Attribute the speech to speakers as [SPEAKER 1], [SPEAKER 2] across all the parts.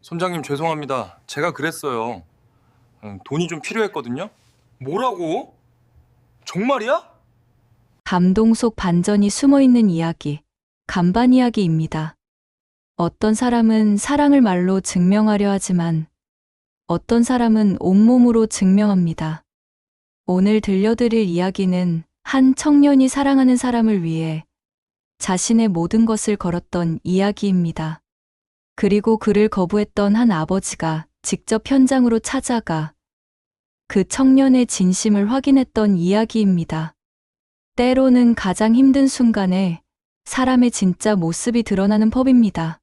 [SPEAKER 1] 선장님 죄송합니다. 제가 그랬어요. 돈이 좀 필요했거든요. 뭐라고? 정말이야?
[SPEAKER 2] 감동 속 반전이 숨어 있는 이야기, 간반 이야기입니다. 어떤 사람은 사랑을 말로 증명하려 하지만 어떤 사람은 온몸으로 증명합니다. 오늘 들려드릴 이야기는 한 청년이 사랑하는 사람을 위해 자신의 모든 것을 걸었던 이야기입니다. 그리고 그를 거부했던 한 아버지가 직접 현장으로 찾아가 그 청년의 진심을 확인했던 이야기입니다. 때로는 가장 힘든 순간에 사람의 진짜 모습이 드러나는 법입니다.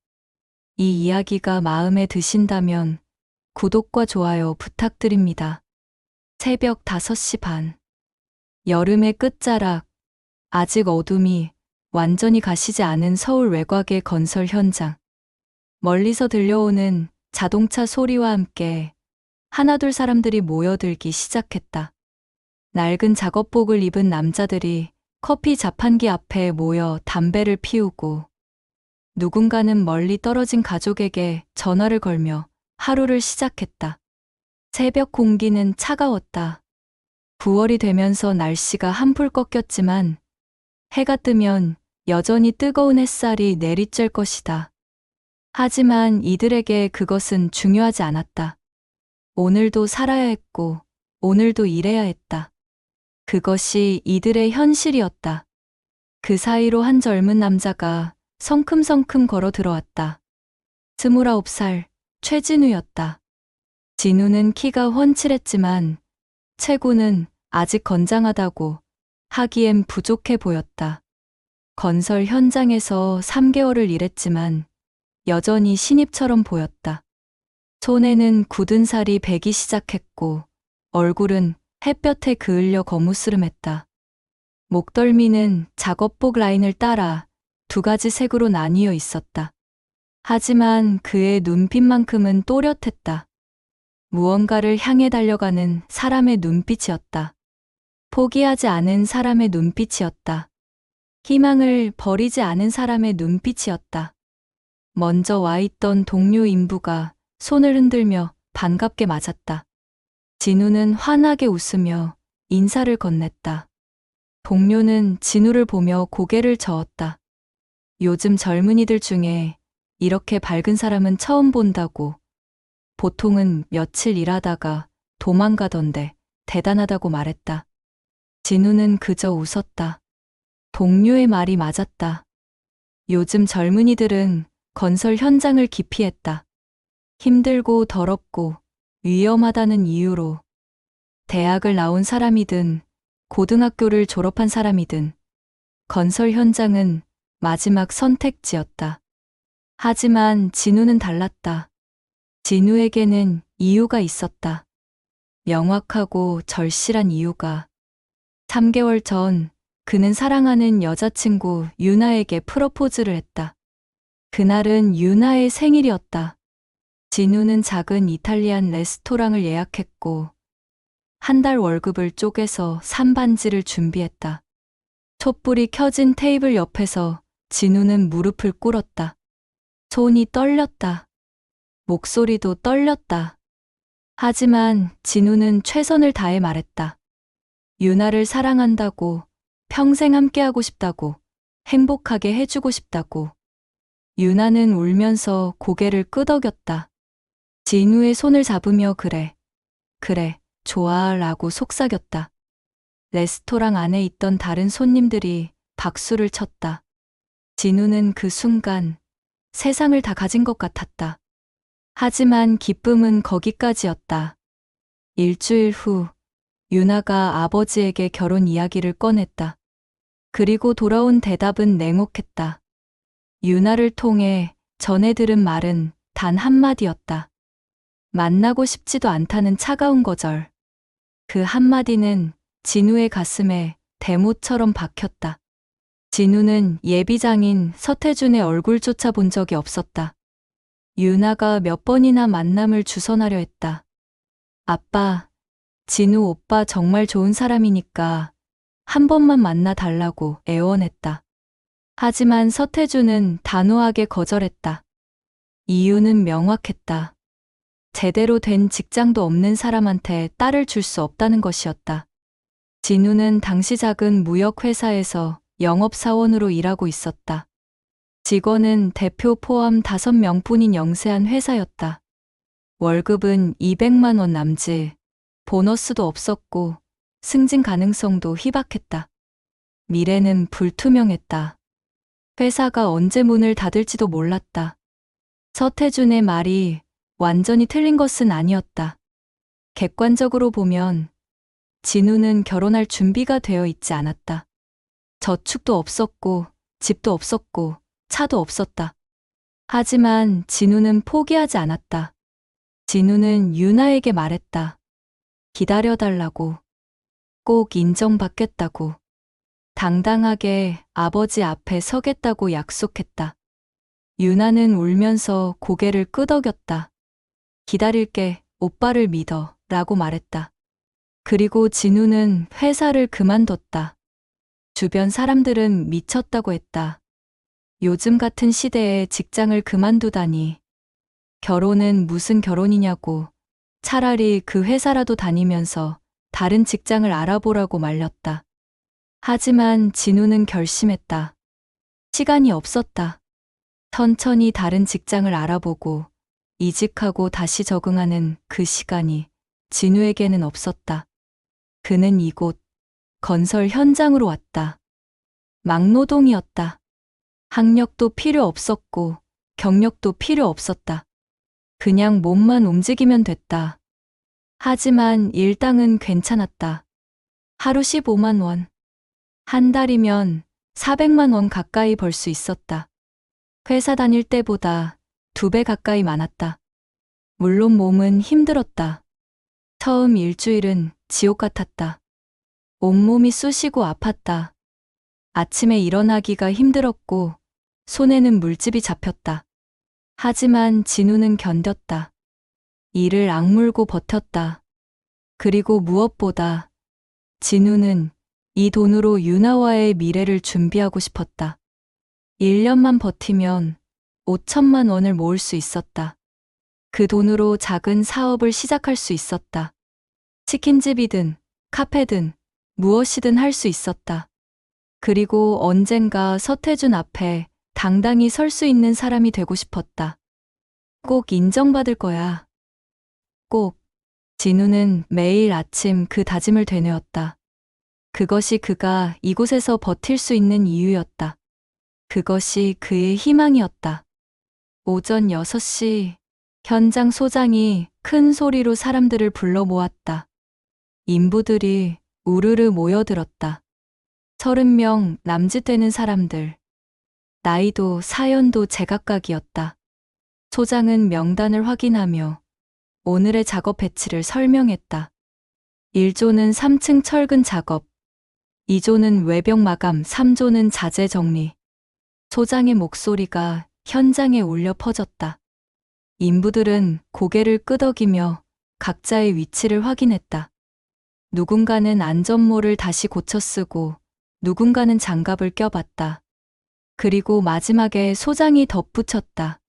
[SPEAKER 2] 이 이야기가 마음에 드신다면 구독과 좋아요 부탁드립니다. 새벽 5시 반. 여름의 끝자락. 아직 어둠이 완전히 가시지 않은 서울 외곽의 건설 현장. 멀리서 들려오는 자동차 소리와 함께 하나둘 사람들이 모여들기 시작했다. 낡은 작업복을 입은 남자들이 커피 자판기 앞에 모여 담배를 피우고 누군가는 멀리 떨어진 가족에게 전화를 걸며 하루를 시작했다. 새벽 공기는 차가웠다. 9월이 되면서 날씨가 한풀 꺾였지만 해가 뜨면 여전히 뜨거운 햇살이 내리쬐을 것이다. 하지만 이들에게 그것은 중요하지 않았다. 오늘도 살아야 했고 오늘도 일해야 했다. 그것이 이들의 현실이었다. 그 사이로 한 젊은 남자가 성큼성큼 걸어 들어왔다. 29살 최진우였다. 진우는 키가 훤칠했지만 체구는 아직 건장하다고 하기엔 부족해 보였다. 건설 현장에서 3개월을 일했지만 여전히 신입처럼 보였다. 손에는 굳은 살이 배기 시작했고 얼굴은 햇볕에 그을려 거무스름했다. 목덜미는 작업복 라인을 따라 2가지 색으로 나뉘어 있었다. 하지만 그의 눈빛만큼은 또렷했다. 무언가를 향해 달려가는 사람의 눈빛이었다. 포기하지 않은 사람의 눈빛이었다. 희망을 버리지 않은 사람의 눈빛이었다. 먼저 와 있던 동료 인부가 손을 흔들며 반갑게 맞았다. 진우는 환하게 웃으며 인사를 건넸다. 동료는 진우를 보며 고개를 저었다. 요즘 젊은이들 중에 이렇게 밝은 사람은 처음 본다고. 보통은 며칠 일하다가 도망가던데 대단하다고 말했다. 진우는 그저 웃었다. 동료의 말이 맞았다. 요즘 젊은이들은 건설 현장을 기피했다. 힘들고 더럽고 위험하다는 이유로. 대학을 나온 사람이든 고등학교를 졸업한 사람이든 건설 현장은 마지막 선택지였다. 하지만 진우는 달랐다. 진우에게는 이유가 있었다. 명확하고 절실한 이유가. 3개월 전 그는 사랑하는 여자친구 유나에게 프러포즈를 했다. 그날은 유나의 생일이었다. 진우는 작은 이탈리안 레스토랑을 예약했고 한 달 월급을 쪼개서 산반지를 준비했다. 촛불이 켜진 테이블 옆에서 진우는 무릎을 꿇었다. 손이 떨렸다. 목소리도 떨렸다. 하지만 진우는 최선을 다해 말했다. 유나를 사랑한다고, 평생 함께하고 싶다고, 행복하게 해주고 싶다고. 유나는 울면서 고개를 끄덕였다. 진우의 손을 잡으며 그래, 좋아 라고 속삭였다. 레스토랑 안에 있던 다른 손님들이 박수를 쳤다. 진우는 그 순간 세상을 다 가진 것 같았다. 하지만 기쁨은 거기까지였다. 일주일 후 유나가 아버지에게 결혼 이야기를 꺼냈다. 그리고 돌아온 대답은 냉혹했다. 유나를 통해 전해 들은 말은 단 한마디였다. 만나고 싶지도 않다는 차가운 거절. 그 한마디는 진우의 가슴에 대못처럼 박혔다. 진우는 예비장인 서태준의 얼굴조차 본 적이 없었다. 유나가 몇 번이나 만남을 주선하려 했다. 아빠, 진우 오빠 정말 좋은 사람이니까 한 번만 만나 달라고 애원했다. 하지만 서태준은 단호하게 거절했다. 이유는 명확했다. 제대로 된 직장도 없는 사람한테 딸을 줄 수 없다는 것이었다. 진우는 당시 작은 무역회사에서 영업사원으로 일하고 있었다. 직원은 대표 포함 5명뿐인 영세한 회사였다. 월급은 200만 원 남짓, 보너스도 없었고 승진 가능성도 희박했다. 미래는 불투명했다. 회사가 언제 문을 닫을지도 몰랐다. 서태준의 말이 완전히 틀린 것은 아니었다. 객관적으로 보면 진우는 결혼할 준비가 되어 있지 않았다. 저축도 없었고 집도 없었고 차도 없었다. 하지만 진우는 포기하지 않았다. 진우는 유나에게 말했다. 기다려달라고. 꼭 인정받겠다고. 당당하게 아버지 앞에 서겠다고 약속했다. 유나는 울면서 고개를 끄덕였다. 기다릴게, 오빠를 믿어, 라고 말했다. 그리고 진우는 회사를 그만뒀다. 주변 사람들은 미쳤다고 했다. 요즘 같은 시대에 직장을 그만두다니. 결혼은 무슨 결혼이냐고. 차라리 그 회사라도 다니면서 다른 직장을 알아보라고 말렸다. 하지만 진우는 결심했다. 시간이 없었다. 천천히 다른 직장을 알아보고 이직하고 다시 적응하는 그 시간이 진우에게는 없었다. 그는 이곳 건설 현장으로 왔다. 막노동이었다. 학력도 필요 없었고 경력도 필요 없었다. 그냥 몸만 움직이면 됐다. 하지만 일당은 괜찮았다. 하루 15만 원. 한 달이면 400만 원 가까이 벌 수 있었다. 회사 다닐 때보다 2배 가까이 많았다. 물론 몸은 힘들었다. 처음 일주일은 지옥 같았다. 온몸이 쑤시고 아팠다. 아침에 일어나기가 힘들었고 손에는 물집이 잡혔다. 하지만 진우는 견뎠다. 이를 악물고 버텼다. 그리고 무엇보다 진우는 이 돈으로 유나와의 미래를 준비하고 싶었다. 1년만 버티면 5천만 원을 모을 수 있었다. 그 돈으로 작은 사업을 시작할 수 있었다. 치킨집이든 카페든 무엇이든 할 수 있었다. 그리고 언젠가 서태준 앞에 당당히 설 수 있는 사람이 되고 싶었다. 꼭 인정받을 거야. 꼭. 진우는 매일 아침 그 다짐을 되뇌었다. 그것이 그가 이곳에서 버틸 수 있는 이유였다. 그것이 그의 희망이었다. 오전 6시 현장 소장이 큰 소리로 사람들을 불러 모았다. 인부들이 우르르 모여들었다. 30명 남짓 되는 사람들. 나이도 사연도 제각각이었다. 소장은 명단을 확인하며 오늘의 작업 배치를 설명했다. 1조는 3층 철근 작업, 2조는 외벽 마감, 3조는 자재 정리. 소장의 목소리가 현장에 울려 퍼졌다. 인부들은 고개를 끄덕이며 각자의 위치를 확인했다. 누군가는 안전모를 다시 고쳐 쓰고 누군가는 장갑을 껴봤다. 그리고 마지막에 소장이 덧붙였다.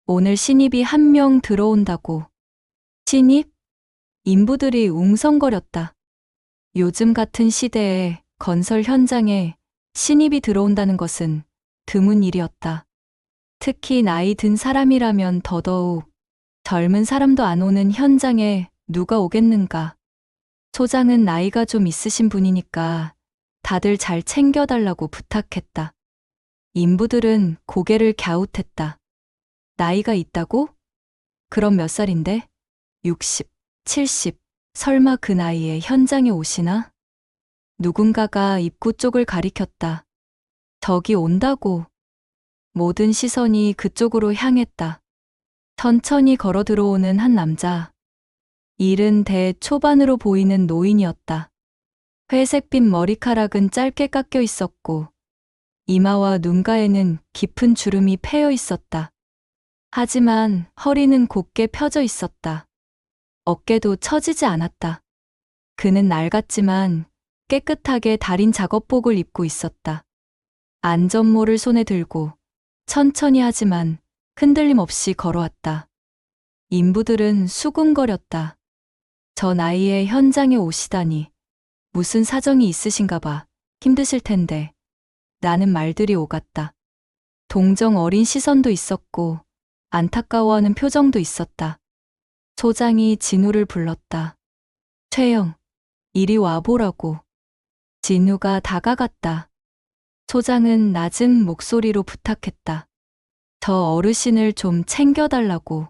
[SPEAKER 2] 오늘 신입이 1명 들어온다고. 신입? 인부들이 웅성거렸다. 요즘 같은 시대에 건설 현장에 신입이 들어온다는 것은 드문 일이었다. 특히 나이 든 사람이라면 더더욱. 젊은 사람도 안 오는 현장에 누가 오겠는가. 소장은 나이가 좀 있으신 분이니까 다들 잘 챙겨달라고 부탁했다. 인부들은 고개를 갸웃했다. 나이가 있다고? 그럼 몇 살인데? 60, 70, 설마 그 나이에 현장에 오시나? 누군가가 입구 쪽을 가리켰다. 저기 온다고. 모든 시선이 그쪽으로 향했다. 천천히 걸어 들어오는 한 남자. 70대 초반으로 보이는 노인이었다. 회색빛 머리카락은 짧게 깎여 있었고 이마와 눈가에는 깊은 주름이 패여 있었다. 하지만 허리는 곧게 펴져 있었다. 어깨도 처지지 않았다. 그는 낡았지만 깨끗하게 달인 작업복을 입고 있었다. 안전모를 손에 들고 천천히 하지만 흔들림 없이 걸어왔다. 인부들은 수군거렸다. 저 나이에 현장에 오시다니. 무슨 사정이 있으신가 봐. 힘드실 텐데. 라는 말들이 오갔다. 동정 어린 시선도 있었고 안타까워하는 표정도 있었다. 소장이 진우를 불렀다. 최영, 이리 와보라고. 진우가 다가갔다. 소장은 낮은 목소리로 부탁했다. 저 어르신을 좀 챙겨달라고.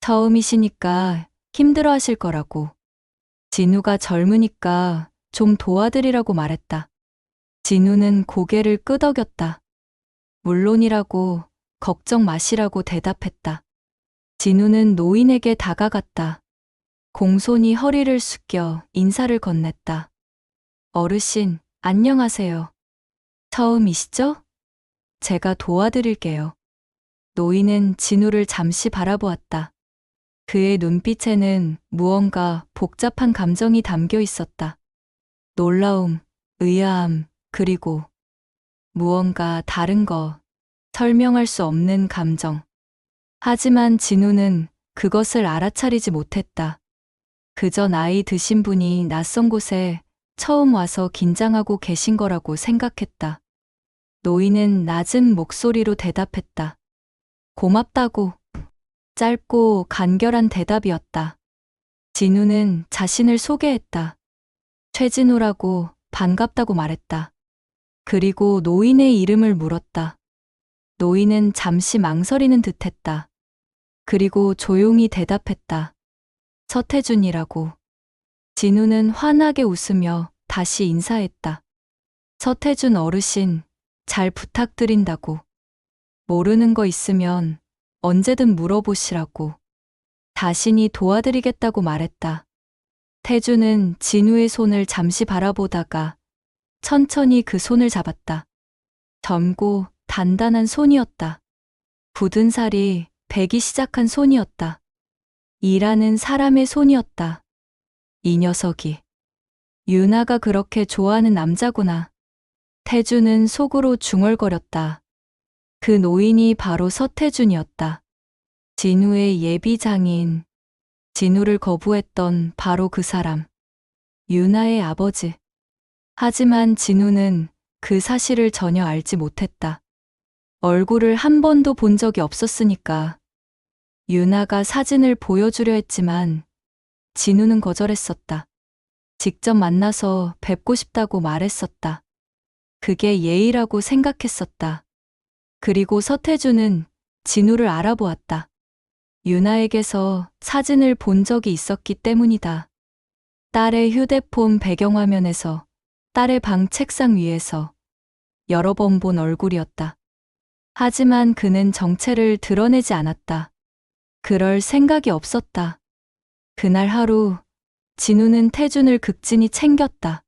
[SPEAKER 2] 처음이시니까 힘들어 하실 거라고. 진우가 젊으니까 좀 도와드리라고 말했다. 진우는 고개를 끄덕였다. 물론이라고, 걱정 마시라고 대답했다. 진우는 노인에게 다가갔다. 공손히 허리를 숙여 인사를 건넸다. 어르신, 안녕하세요. 처음이시죠? 제가 도와드릴게요. 노인은 진우를 잠시 바라보았다. 그의 눈빛에는 무언가 복잡한 감정이 담겨 있었다. 놀라움, 의아함, 그리고 무언가 다른 거, 설명할 수 없는 감정. 하지만 진우는 그것을 알아차리지 못했다. 그저 나이 드신 분이 낯선 곳에 처음 와서 긴장하고 계신 거라고 생각했다. 노인은 낮은 목소리로 대답했다. 고맙다고. 짧고 간결한 대답이었다. 진우는 자신을 소개했다. 최진우라고 반갑다고 말했다. 그리고 노인의 이름을 물었다. 노인은 잠시 망설이는 듯했다. 그리고 조용히 대답했다. 서태준이라고. 진우는 환하게 웃으며 다시 인사했다. 서태준 어르신, 잘 부탁드린다고. 모르는 거 있으면 언제든 물어보시라고. 자신이 도와드리겠다고 말했다. 태준은 진우의 손을 잠시 바라보다가 천천히 그 손을 잡았다. 젊고 단단한 손이었다. 굳은 살이 배기 시작한 손이었다. 일하는 사람의 손이었다. 이 녀석이 유나가 그렇게 좋아하는 남자구나. 태준은 속으로 중얼거렸다. 그 노인이 바로 서태준이었다. 진우의 예비 장인. 진우를 거부했던 바로 그 사람. 유나의 아버지. 하지만 진우는 그 사실을 전혀 알지 못했다. 얼굴을 한 번도 본 적이 없었으니까. 유나가 사진을 보여주려 했지만 진우는 거절했었다. 직접 만나서 뵙고 싶다고 말했었다. 그게 예의라고 생각했었다. 그리고 서태준은 진우를 알아보았다. 유나에게서 사진을 본 적이 있었기 때문이다. 딸의 휴대폰 배경화면에서, 딸의 방 책상 위에서 여러 번 본 얼굴이었다. 하지만 그는 정체를 드러내지 않았다. 그럴 생각이 없었다. 그날 하루 진우는 태준을 극진히 챙겼다.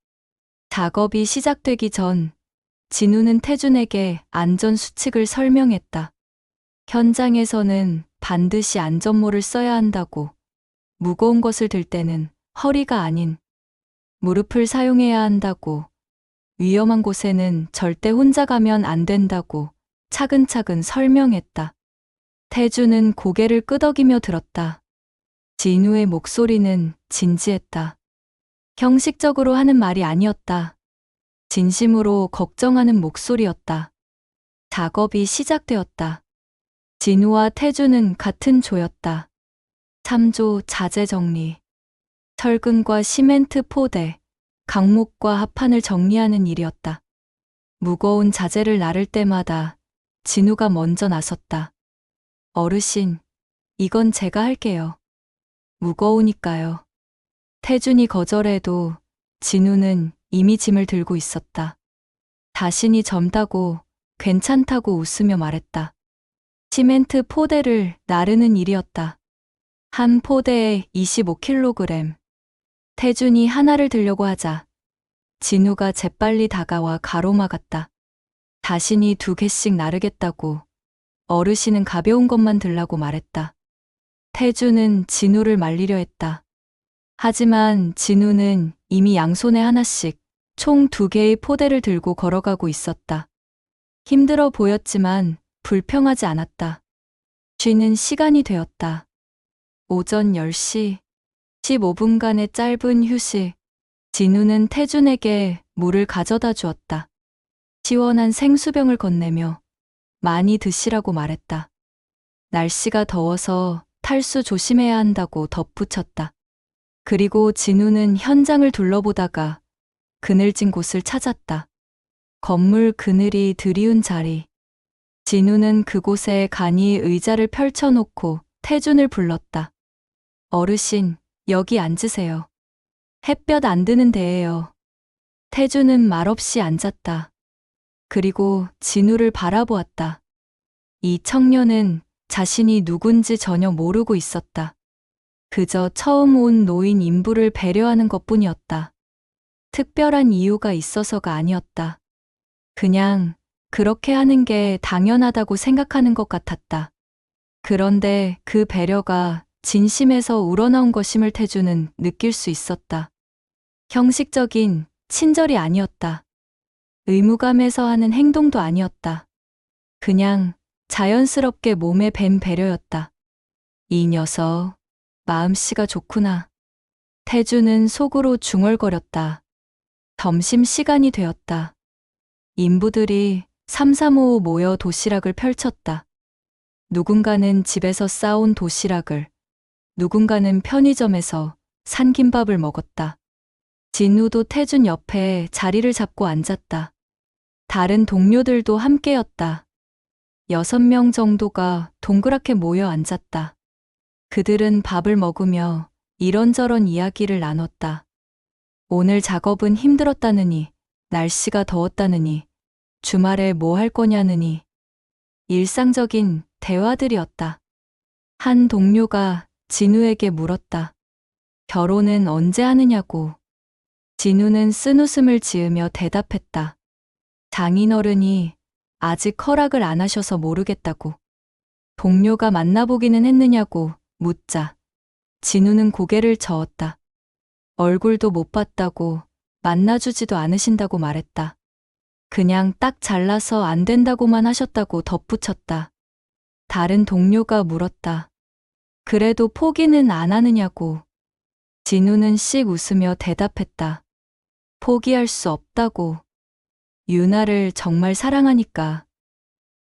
[SPEAKER 2] 작업이 시작되기 전 진우는 태준에게 안전수칙을 설명했다. 현장에서는 반드시 안전모를 써야 한다고. 무거운 것을 들 때는 허리가 아닌 무릎을 사용해야 한다고. 위험한 곳에는 절대 혼자 가면 안 된다고 차근차근 설명했다. 태준은 고개를 끄덕이며 들었다. 진우의 목소리는 진지했다. 형식적으로 하는 말이 아니었다. 진심으로 걱정하는 목소리였다. 작업이 시작되었다. 진우와 태준은 같은 조였다. 3조 자재 정리. 철근과 시멘트 포대, 강목과 합판을 정리하는 일이었다. 무거운 자재를 나를 때마다 진우가 먼저 나섰다. 어르신, 이건 제가 할게요. 무거우니까요. 태준이 거절해도 진우는 이미 짐을 들고 있었다. 자신이 젊다고 괜찮다고 웃으며 말했다. 시멘트 포대를 나르는 일이었다. 한 포대에 25kg. 태준이 하나를 들려고 하자 진우가 재빨리 다가와 가로막았다. 자신이 2개씩 나르겠다고. 어르신은 가벼운 것만 들라고 말했다. 태준은 진우를 말리려 했다. 하지만 진우는 이미 양손에 하나씩 총 2개의 포대를 들고 걸어가고 있었다. 힘들어 보였지만 불평하지 않았다. 쉬는 시간이 되었다. 오전 10시 15분간의 짧은 휴식. 진우는 태준에게 물을 가져다 주었다. 시원한 생수병을 건네며 많이 드시라고 말했다. 날씨가 더워서 탈수 조심해야 한다고 덧붙였다. 그리고 진우는 현장을 둘러보다가 그늘진 곳을 찾았다. 건물 그늘이 드리운 자리. 진우는 그곳에 간이 의자를 펼쳐놓고 태준을 불렀다. 어르신, 여기 앉으세요. 햇볕 안 드는 데예요. 태준은 말없이 앉았다. 그리고 진우를 바라보았다. 이 청년은 자신이 누군지 전혀 모르고 있었다. 그저 처음 온 노인 인부를 배려하는 것뿐이었다. 특별한 이유가 있어서가 아니었다. 그냥 그렇게 하는 게 당연하다고 생각하는 것 같았다. 그런데 그 배려가 진심에서 우러나온 것임을 태준은 느낄 수 있었다. 형식적인 친절이 아니었다. 의무감에서 하는 행동도 아니었다. 그냥 자연스럽게 몸에 밴 배려였다. 이 녀석, 마음씨가 좋구나. 태준은 속으로 중얼거렸다. 점심시간이 되었다. 인부들이 삼삼오오 모여 도시락을 펼쳤다. 누군가는 집에서 싸온 도시락을, 누군가는 편의점에서 산 김밥을 먹었다. 진우도 태준 옆에 자리를 잡고 앉았다. 다른 동료들도 함께였다. 6명 정도가 동그랗게 모여 앉았다. 그들은 밥을 먹으며 이런저런 이야기를 나눴다. 오늘 작업은 힘들었다느니, 날씨가 더웠다느니, 주말에 뭐 할 거냐느니. 일상적인 대화들이었다. 한 동료가 진우에게 물었다. 결혼은 언제 하느냐고. 진우는 쓴웃음을 지으며 대답했다. 장인어른이 아직 허락을 안 하셔서 모르겠다고. 동료가 만나보기는 했느냐고 묻자 진우는 고개를 저었다. 얼굴도 못 봤다고, 만나주지도 않으신다고 말했다. 그냥 딱 잘라서 안 된다고만 하셨다고 덧붙였다. 다른 동료가 물었다. 그래도 포기는 안 하느냐고. 진우는 씩 웃으며 대답했다. 포기할 수 없다고. 유나를 정말 사랑하니까.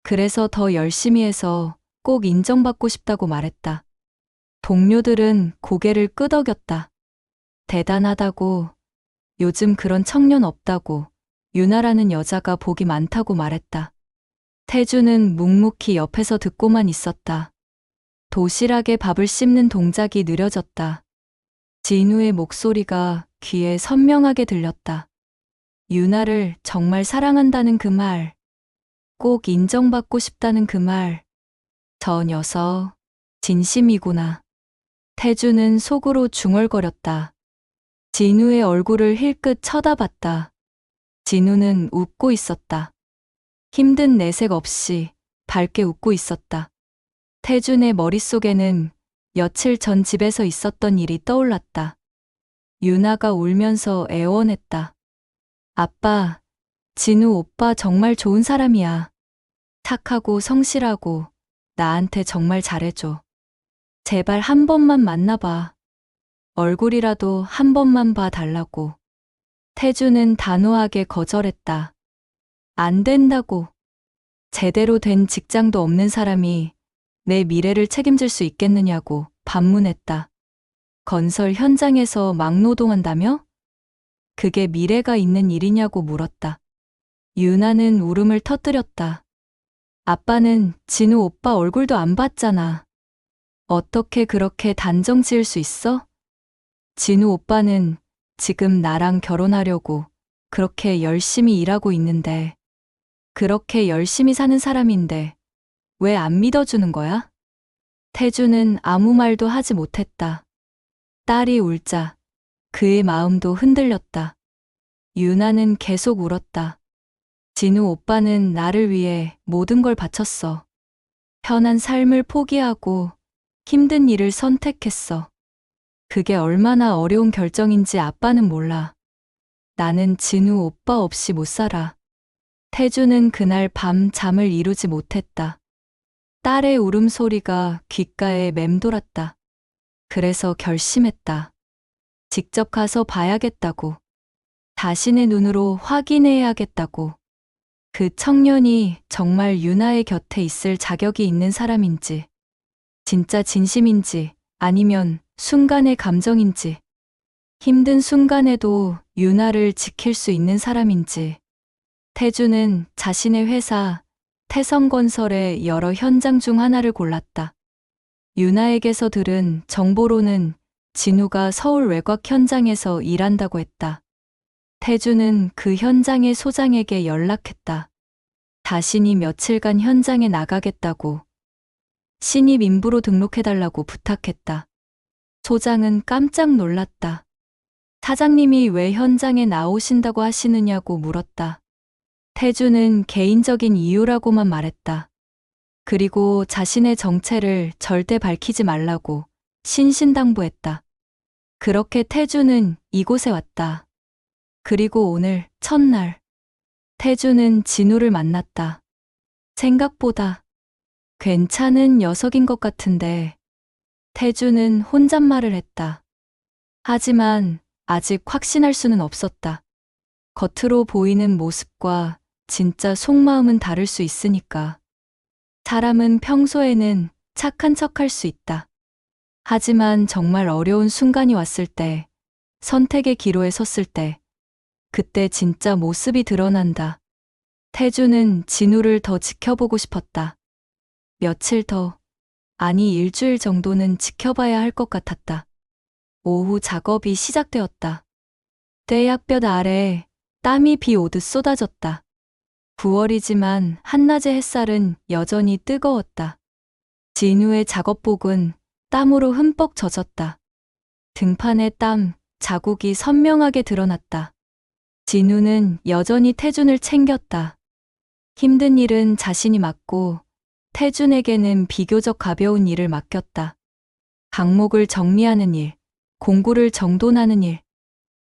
[SPEAKER 2] 그래서 더 열심히 해서 꼭 인정받고 싶다고 말했다. 동료들은 고개를 끄덕였다. 대단하다고. 요즘 그런 청년 없다고. 유나라는 여자가 복이 많다고 말했다. 태주는 묵묵히 옆에서 듣고만 있었다. 도시락에 밥을 씹는 동작이 느려졌다. 진우의 목소리가 귀에 선명하게 들렸다. 유나를 정말 사랑한다는 그 말, 꼭 인정받고 싶다는 그 말. 저 녀석, 진심이구나. 태주는 속으로 중얼거렸다. 진우의 얼굴을 힐끗 쳐다봤다. 진우는 웃고 있었다. 힘든 내색 없이 밝게 웃고 있었다. 태준의 머릿속에는 며칠 전 집에서 있었던 일이 떠올랐다. 유나가 울면서 애원했다. 아빠, 진우 오빠 정말 좋은 사람이야. 착하고 성실하고 나한테 정말 잘해줘. 제발 한 번만 만나봐. 얼굴이라도 한 번만 봐달라고. 태주는 단호하게 거절했다. 안 된다고. 제대로 된 직장도 없는 사람이 내 미래를 책임질 수 있겠느냐고 반문했다. 건설 현장에서 막노동한다며? 그게 미래가 있는 일이냐고 물었다. 유나는 울음을 터뜨렸다. 아빠는 진우 오빠 얼굴도 안 봤잖아. 어떻게 그렇게 단정 지을 수 있어? 진우 오빠는 지금 나랑 결혼하려고 그렇게 열심히 일하고 있는데, 그렇게 열심히 사는 사람인데 왜 안 믿어주는 거야? 태주는 아무 말도 하지 못했다. 딸이 울자 그의 마음도 흔들렸다. 유나는 계속 울었다. 진우 오빠는 나를 위해 모든 걸 바쳤어. 편한 삶을 포기하고 힘든 일을 선택했어. 그게 얼마나 어려운 결정인지 아빠는 몰라. 나는 진우 오빠 없이 못 살아. 태주는 그날 밤 잠을 이루지 못했다. 딸의 울음소리가 귓가에 맴돌았다. 그래서 결심했다. 직접 가서 봐야겠다고. 자신의 눈으로 확인해야겠다고. 그 청년이 정말 유나의 곁에 있을 자격이 있는 사람인지, 진짜 진심인지, 아니면 순간의 감정인지, 힘든 순간에도 유나를 지킬 수 있는 사람인지. 태주는 자신의 회사 태성건설의 여러 현장 중 하나를 골랐다. 유나에게서 들은 정보로는 진우가 서울 외곽 현장에서 일한다고 했다. 태주는 그 현장의 소장에게 연락했다. 자신이 며칠간 현장에 나가겠다고, 신입 인부로 등록해달라고 부탁했다. 소장은 깜짝 놀랐다. 사장님이 왜 현장에 나오신다고 하시느냐고 물었다. 태주는 개인적인 이유라고만 말했다. 그리고 자신의 정체를 절대 밝히지 말라고 신신당부했다. 그렇게 태주는 이곳에 왔다. 그리고 오늘 첫날, 태주는 진우를 만났다. 생각보다 괜찮은 녀석인 것 같은데. 태주는 혼잣말을 했다. 하지만 아직 확신할 수는 없었다. 겉으로 보이는 모습과 진짜 속마음은 다를 수 있으니까. 사람은 평소에는 착한 척할 수 있다. 하지만 정말 어려운 순간이 왔을 때, 선택의 기로에 섰을 때, 그때 진짜 모습이 드러난다. 태주는 진우를 더 지켜보고 싶었다. 며칠 더, 아니 일주일 정도는 지켜봐야 할 것 같았다. 오후 작업이 시작되었다. 떼약볕 아래 땀이 비 오듯 쏟아졌다. 9월이지만 한낮의 햇살은 여전히 뜨거웠다. 진우의 작업복은 땀으로 흠뻑 젖었다. 등판에 땀 자국이 선명하게 드러났다. 진우는 여전히 태준을 챙겼다. 힘든 일은 자신이 맡고 태준에게는 비교적 가벼운 일을 맡겼다. 강목을 정리하는 일, 공구를 정돈하는 일.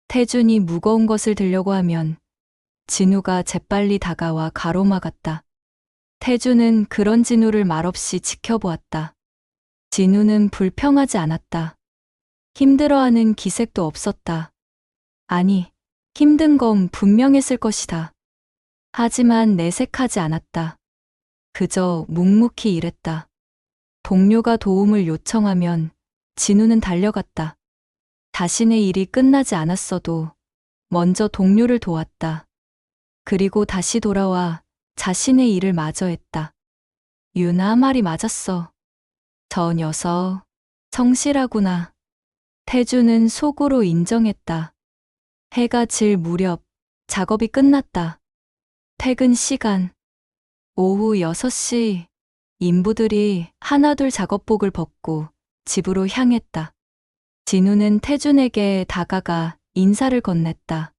[SPEAKER 2] 태준이 무거운 것을 들려고 하면 진우가 재빨리 다가와 가로막았다. 태준은 그런 진우를 말없이 지켜보았다. 진우는 불평하지 않았다. 힘들어하는 기색도 없었다. 아니, 힘든 건 분명했을 것이다. 하지만 내색하지 않았다. 그저 묵묵히 일했다. 동료가 도움을 요청하면 진우는 달려갔다. 자신의 일이 끝나지 않았어도 먼저 동료를 도왔다. 그리고 다시 돌아와 자신의 일을 마저 했다. 유나 말이 맞았어. 저 녀석 성실하구나. 태주는 속으로 인정했다. 해가 질 무렵 작업이 끝났다. 퇴근 시간. 오후 6시 인부들이 하나둘 작업복을 벗고 집으로 향했다. 진우는 태준에게 다가가 인사를 건넸다.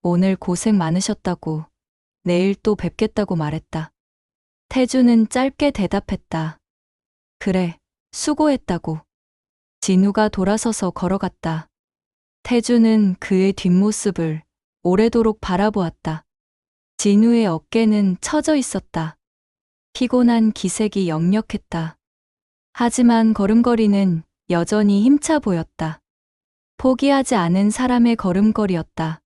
[SPEAKER 2] 오늘 고생 많으셨다고, 내일 또 뵙겠다고 말했다. 태준은 짧게 대답했다. 그래, 수고했다고. 진우가 돌아서서 걸어갔다. 태준은 그의 뒷모습을 오래도록 바라보았다. 진우의 어깨는 처져 있었다. 피곤한 기색이 역력했다. 하지만 걸음걸이는 여전히 힘차 보였다. 포기하지 않은 사람의 걸음걸이였다.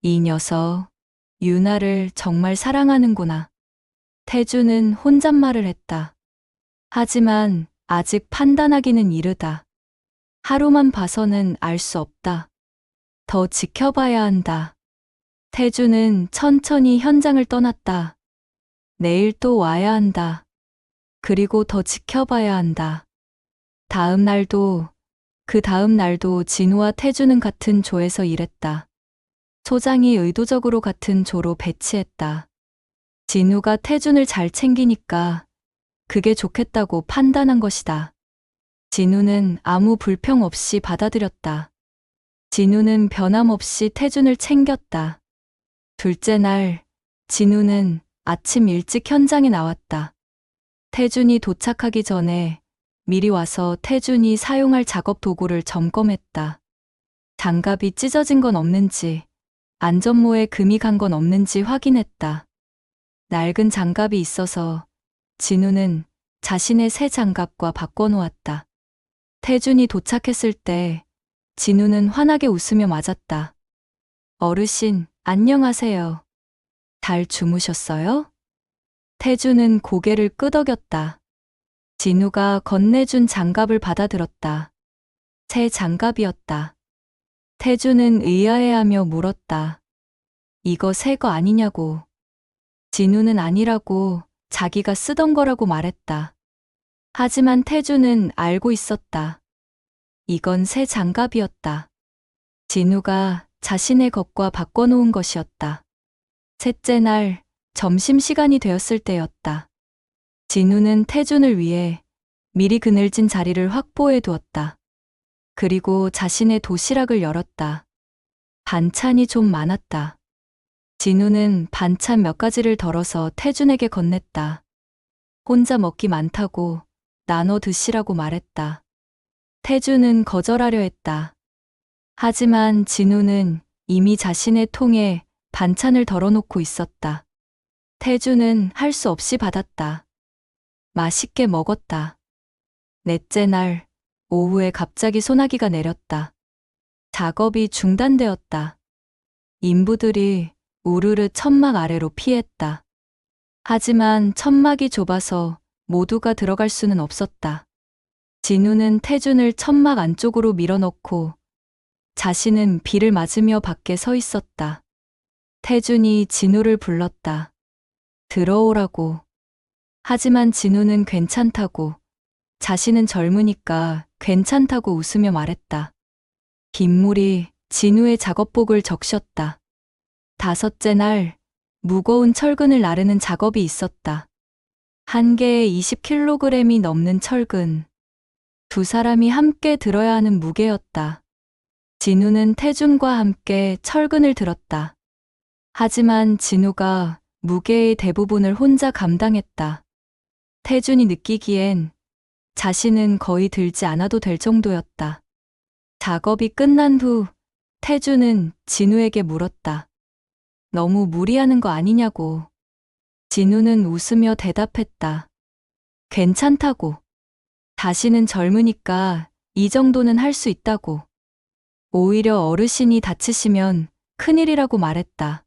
[SPEAKER 2] 이 녀석, 유나를 정말 사랑하는구나. 태주는 혼잣말을 했다. 하지만 아직 판단하기는 이르다. 하루만 봐서는 알 수 없다. 더 지켜봐야 한다. 태주는 천천히 현장을 떠났다. 내일 또 와야 한다. 그리고 더 지켜봐야 한다. 다음 날도, 그 다음 날도 진우와 태주는 같은 조에서 일했다. 소장이 의도적으로 같은 조로 배치했다. 진우가 태준을 잘 챙기니까 그게 좋겠다고 판단한 것이다. 진우는 아무 불평 없이 받아들였다. 진우는 변함없이 태준을 챙겼다. 둘째 날, 진우는 아침 일찍 현장에 나왔다. 태준이 도착하기 전에 미리 와서 태준이 사용할 작업 도구를 점검했다. 장갑이 찢어진 건 없는지, 안전모에 금이 간 건 없는지 확인했다. 낡은 장갑이 있어서 진우는 자신의 새 장갑과 바꿔놓았다. 태준이 도착했을 때 진우는 환하게 웃으며 맞았다. 어르신, 안녕하세요. 잘 주무셨어요? 태준은 고개를 끄덕였다. 진우가 건네준 장갑을 받아들었다. 새 장갑이었다. 태준은 의아해하며 물었다. 이거 새 거 아니냐고. 진우는 아니라고, 자기가 쓰던 거라고 말했다. 하지만 태준은 알고 있었다. 이건 새 장갑이었다. 진우가 자신의 것과 바꿔놓은 것이었다. 셋째 날 점심시간이 되었을 때였다. 진우는 태준을 위해 미리 그늘진 자리를 확보해 두었다. 그리고 자신의 도시락을 열었다. 반찬이 좀 많았다. 진우는 반찬 몇 가지를 덜어서 태준에게 건넸다. 혼자 먹기 많다고 나눠 드시라고 말했다. 태준은 거절하려 했다. 하지만 진우는 이미 자신의 통에 반찬을 덜어놓고 있었다. 태준은 할 수 없이 받았다. 맛있게 먹었다. 넷째 날 오후에 갑자기 소나기가 내렸다. 작업이 중단되었다. 인부들이 우르르 천막 아래로 피했다. 하지만 천막이 좁아서 모두가 들어갈 수는 없었다. 진우는 태준을 천막 안쪽으로 밀어넣고 자신은 비를 맞으며 밖에 서 있었다. 태준이 진우를 불렀다. 들어오라고. 하지만 진우는 괜찮다고, 자신은 젊으니까 괜찮다고 웃으며 말했다. 빗물이 진우의 작업복을 적셨다. 다섯째 날 무거운 철근을 나르는 작업이 있었다. 한 개에 20kg이 넘는 철근. 두 사람이 함께 들어야 하는 무게였다. 진우는 태준과 함께 철근을 들었다. 하지만 진우가 무게의 대부분을 혼자 감당했다. 태준이 느끼기엔 자신은 거의 들지 않아도 될 정도였다. 작업이 끝난 후 태준은 진우에게 물었다. 너무 무리하는 거 아니냐고. 진우는 웃으며 대답했다. 괜찮다고. 다시는 젊으니까 이 정도는 할 수 있다고. 오히려 어르신이 다치시면 큰일이라고 말했다.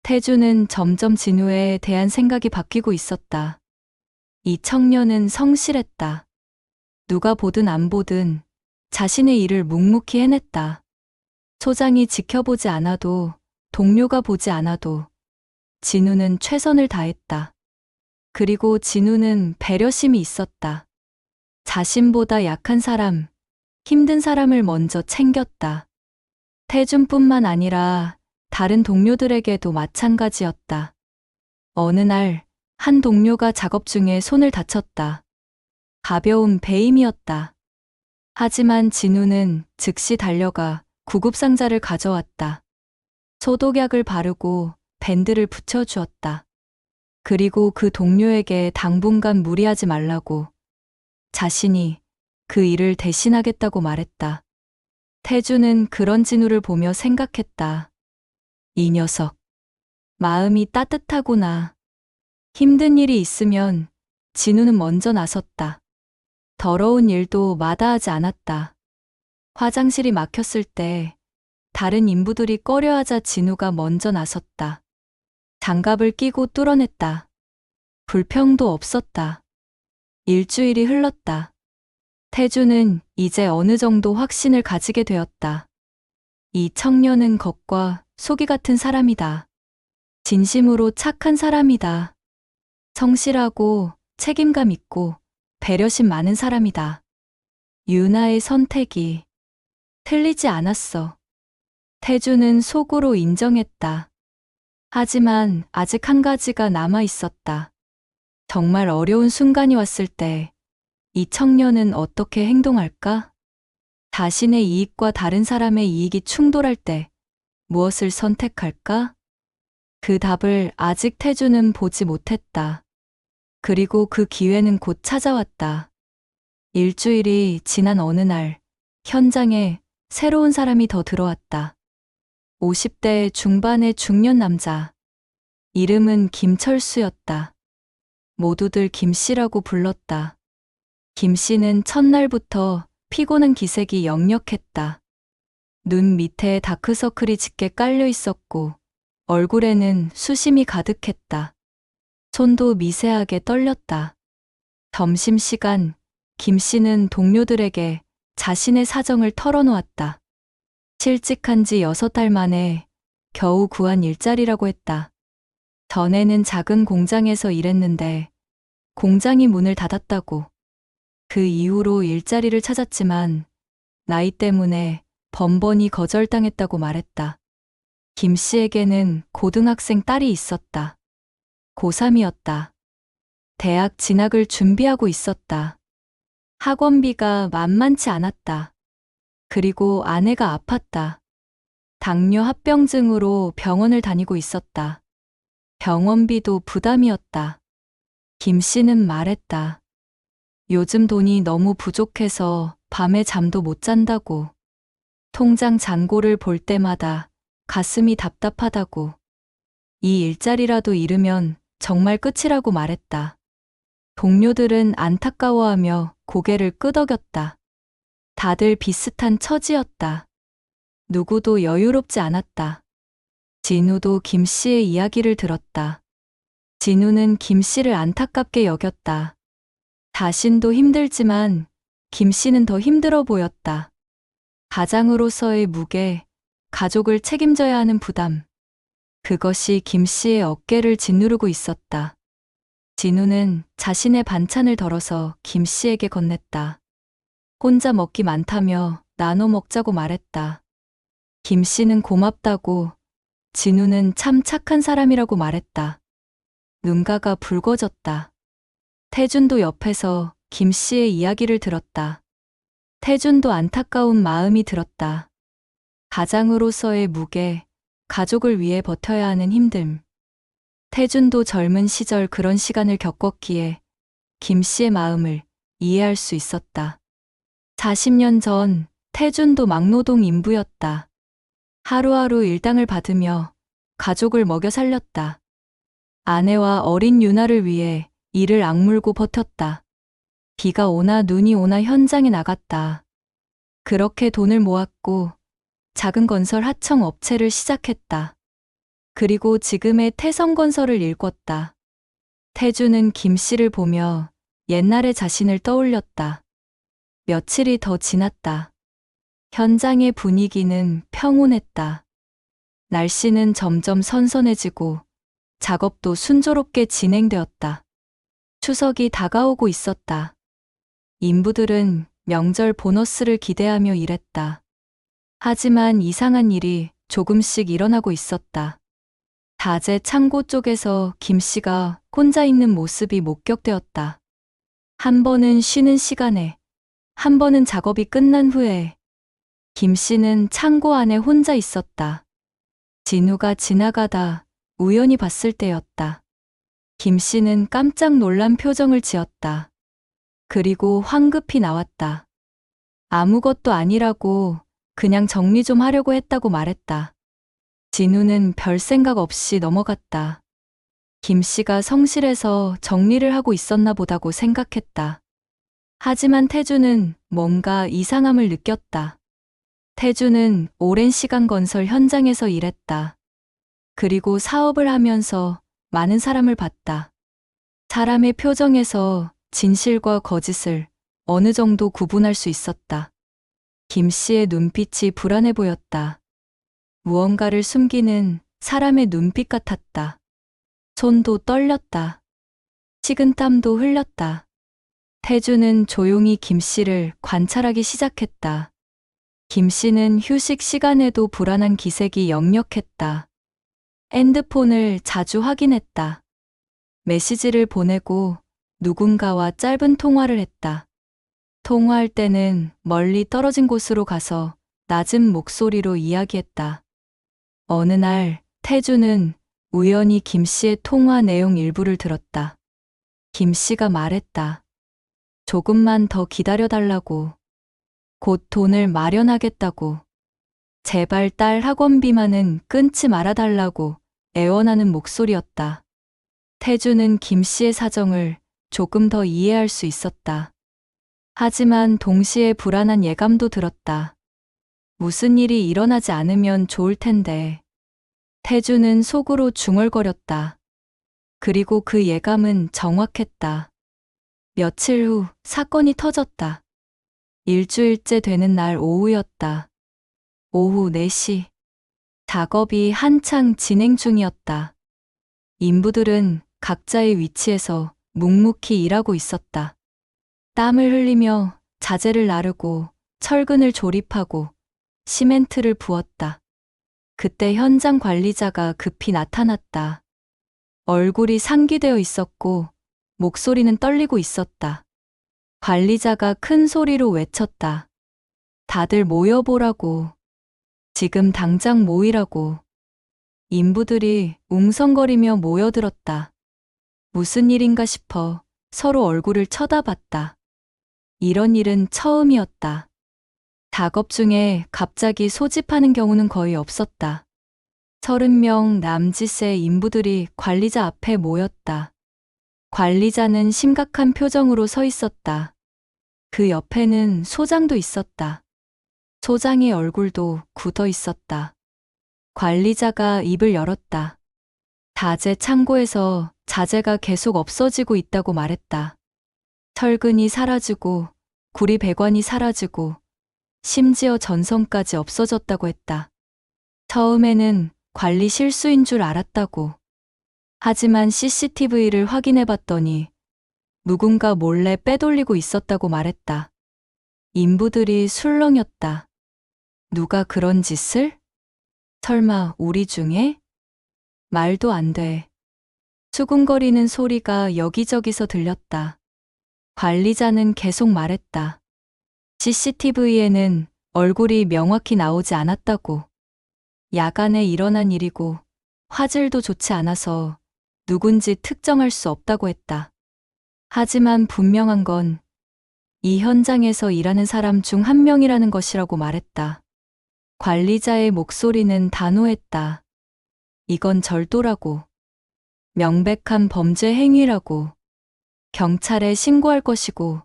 [SPEAKER 2] 태준은 점점 진우에 대한 생각이 바뀌고 있었다. 이 청년은 성실했다. 누가 보든 안 보든 자신의 일을 묵묵히 해냈다. 소장이 지켜보지 않아도, 동료가 보지 않아도 진우는 최선을 다했다. 그리고 진우는 배려심이 있었다. 자신보다 약한 사람, 힘든 사람을 먼저 챙겼다. 태준뿐만 아니라 다른 동료들에게도 마찬가지였다. 어느 날, 한 동료가 작업 중에 손을 다쳤다. 가벼운 배임이었다. 하지만 진우는 즉시 달려가 구급상자를 가져왔다. 소독약을 바르고 밴드를 붙여주었다. 그리고 그 동료에게 당분간 무리하지 말라고, 자신이 그 일을 대신하겠다고 말했다. 태준은 그런 진우를 보며 생각했다. 이 녀석, 마음이 따뜻하구나. 힘든 일이 있으면 진우는 먼저 나섰다. 더러운 일도 마다하지 않았다. 화장실이 막혔을 때 다른 인부들이 꺼려하자 진우가 먼저 나섰다. 장갑을 끼고 뚫어냈다. 불평도 없었다. 일주일이 흘렀다. 태준은 이제 어느 정도 확신을 가지게 되었다. 이 청년은 겉과 속이 같은 사람이다. 진심으로 착한 사람이다. 성실하고 책임감 있고 배려심 많은 사람이다. 유나의 선택이 틀리지 않았어. 태준은 속으로 인정했다. 하지만 아직 한 가지가 남아 있었다. 정말 어려운 순간이 왔을 때 이 청년은 어떻게 행동할까? 자신의 이익과 다른 사람의 이익이 충돌할 때 무엇을 선택할까? 그 답을 아직 태준은 보지 못했다. 그리고 그 기회는 곧 찾아왔다. 일주일이 지난 어느 날, 현장에 새로운 사람이 더 들어왔다. 50대 중반의 중년 남자. 이름은 김철수였다. 모두들 김 씨라고 불렀다. 김 씨는 첫날부터 피곤한 기색이 역력했다. 눈 밑에 다크서클이 짙게 깔려 있었고 얼굴에는 수심이 가득했다. 손도 미세하게 떨렸다. 점심시간, 김 씨는 동료들에게 자신의 사정을 털어놓았다. 실직한 지 6달 만에 겨우 구한 일자리라고 했다. 전에는 작은 공장에서 일했는데 공장이 문을 닫았다고. 그 이후로 일자리를 찾았지만 나이 때문에 번번이 거절당했다고 말했다. 김 씨에게는 고등학생 딸이 있었다. 고3이었다. 대학 진학을 준비하고 있었다. 학원비가 만만치 않았다. 그리고 아내가 아팠다. 당뇨 합병증으로 병원을 다니고 있었다. 병원비도 부담이었다. 김 씨는 말했다. 요즘 돈이 너무 부족해서 밤에 잠도 못 잔다고. 통장 잔고를 볼 때마다 가슴이 답답하다고. 이 일자리라도 잃으면 정말 끝이라고 말했다. 동료들은 안타까워하며 고개를 끄덕였다. 다들 비슷한 처지였다. 누구도 여유롭지 않았다. 진우도 김 씨의 이야기를 들었다. 진우는 김 씨를 안타깝게 여겼다. 자신도 힘들지만 김 씨는 더 힘들어 보였다. 가장으로서의 무게, 가족을 책임져야 하는 부담. 그것이 김 씨의 어깨를 짓누르고 있었다. 진우는 자신의 반찬을 덜어서 김 씨에게 건넸다. 혼자 먹기 많다며 나눠 먹자고 말했다. 김 씨는 고맙다고, 진우는 참 착한 사람이라고 말했다. 눈가가 붉어졌다. 태준도 옆에서 김 씨의 이야기를 들었다. 태준도 안타까운 마음이 들었다. 가장으로서의 무게, 가족을 위해 버텨야 하는 힘듦. 태준도 젊은 시절 그런 시간을 겪었기에 김 씨의 마음을 이해할 수 있었다. 40년 전 태준도 막노동 인부였다. 하루하루 일당을 받으며 가족을 먹여 살렸다. 아내와 어린 유나를 위해 이를 악물고 버텼다. 비가 오나 눈이 오나 현장에 나갔다. 그렇게 돈을 모았고 작은 건설 하청 업체를 시작했다. 그리고 지금의 태성건설을 일궜다. 태주는 김 씨를 보며 옛날의 자신을 떠올렸다. 며칠이 더 지났다. 현장의 분위기는 평온했다. 날씨는 점점 선선해지고 작업도 순조롭게 진행되었다. 추석이 다가오고 있었다. 인부들은 명절 보너스를 기대하며 일했다. 하지만 이상한 일이 조금씩 일어나고 있었다. 다제 창고 쪽에서 김 씨가 혼자 있는 모습이 목격되었다. 한 번은 쉬는 시간에, 한 번은 작업이 끝난 후에 김 씨는 창고 안에 혼자 있었다. 진우가 지나가다 우연히 봤을 때였다. 김 씨는 깜짝 놀란 표정을 지었다. 그리고 황급히 나왔다. 아무것도 아니라고 그냥 정리 좀 하려고 했다고 말했다. 진우는 별 생각 없이 넘어갔다. 김 씨가 성실해서 정리를 하고 있었나 보다고 생각했다. 하지만 태주는 뭔가 이상함을 느꼈다. 태주는 오랜 시간 건설 현장에서 일했다. 그리고 사업을 하면서 많은 사람을 봤다. 사람의 표정에서 진실과 거짓을 어느 정도 구분할 수 있었다. 김 씨의 눈빛이 불안해 보였다. 무언가를 숨기는 사람의 눈빛 같았다. 손도 떨렸다. 식은땀도 흘렸다. 태주는 조용히 김 씨를 관찰하기 시작했다. 김 씨는 휴식 시간에도 불안한 기색이 역력했다. 핸드폰을 자주 확인했다. 메시지를 보내고 누군가와 짧은 통화를 했다. 통화할 때는 멀리 떨어진 곳으로 가서 낮은 목소리로 이야기했다. 어느 날 태주는 우연히 김 씨의 통화 내용 일부를 들었다. 김 씨가 말했다. 조금만 더 기다려달라고. 곧 돈을 마련하겠다고. 제발 딸 학원비만은 끊지 말아달라고 애원하는 목소리였다. 태주는 김 씨의 사정을 조금 더 이해할 수 있었다. 하지만 동시에 불안한 예감도 들었다. 무슨 일이 일어나지 않으면 좋을 텐데. 태주는 속으로 중얼거렸다. 그리고 그 예감은 정확했다. 며칠 후 사건이 터졌다. 일주일째 되는 날 오후였다. 오후 4시. 작업이 한창 진행 중이었다. 인부들은 각자의 위치에서 묵묵히 일하고 있었다. 땀을 흘리며 자재를 나르고 철근을 조립하고 시멘트를 부었다. 그때 현장 관리자가 급히 나타났다. 얼굴이 상기되어 있었고 목소리는 떨리고 있었다. 관리자가 큰 소리로 외쳤다. 다들 모여보라고. 지금 당장 모이라고. 인부들이 웅성거리며 모여들었다. 무슨 일인가 싶어 서로 얼굴을 쳐다봤다. 이런 일은 처음이었다. 작업 중에 갑자기 소집하는 경우는 거의 없었다. 30명 남짓의 인부들이 관리자 앞에 모였다. 관리자는 심각한 표정으로 서 있었다. 그 옆에는 소장도 있었다. 소장의 얼굴도 굳어 있었다. 관리자가 입을 열었다. 자재 창고에서 자재가 계속 없어지고 있다고 말했다. 철근이 사라지고 구리 배관이 사라지고 심지어 전선까지 없어졌다고 했다. 처음에는 관리 실수인 줄 알았다고. 하지만 CCTV를 확인해 봤더니 누군가 몰래 빼돌리고 있었다고 말했다. 인부들이 술렁였다. 누가 그런 짓을? 설마 우리 중에? 말도 안 돼. 수군거리는 소리가 여기저기서 들렸다. 관리자는 계속 말했다. CCTV에는 얼굴이 명확히 나오지 않았다고. 야간에 일어난 일이고 화질도 좋지 않아서 누군지 특정할 수 없다고 했다. 하지만 분명한 건 이 현장에서 일하는 사람 중 한 명이라는 것이라고 말했다. 관리자의 목소리는 단호했다. 이건 절도라고. 명백한 범죄 행위라고. 경찰에 신고할 것이고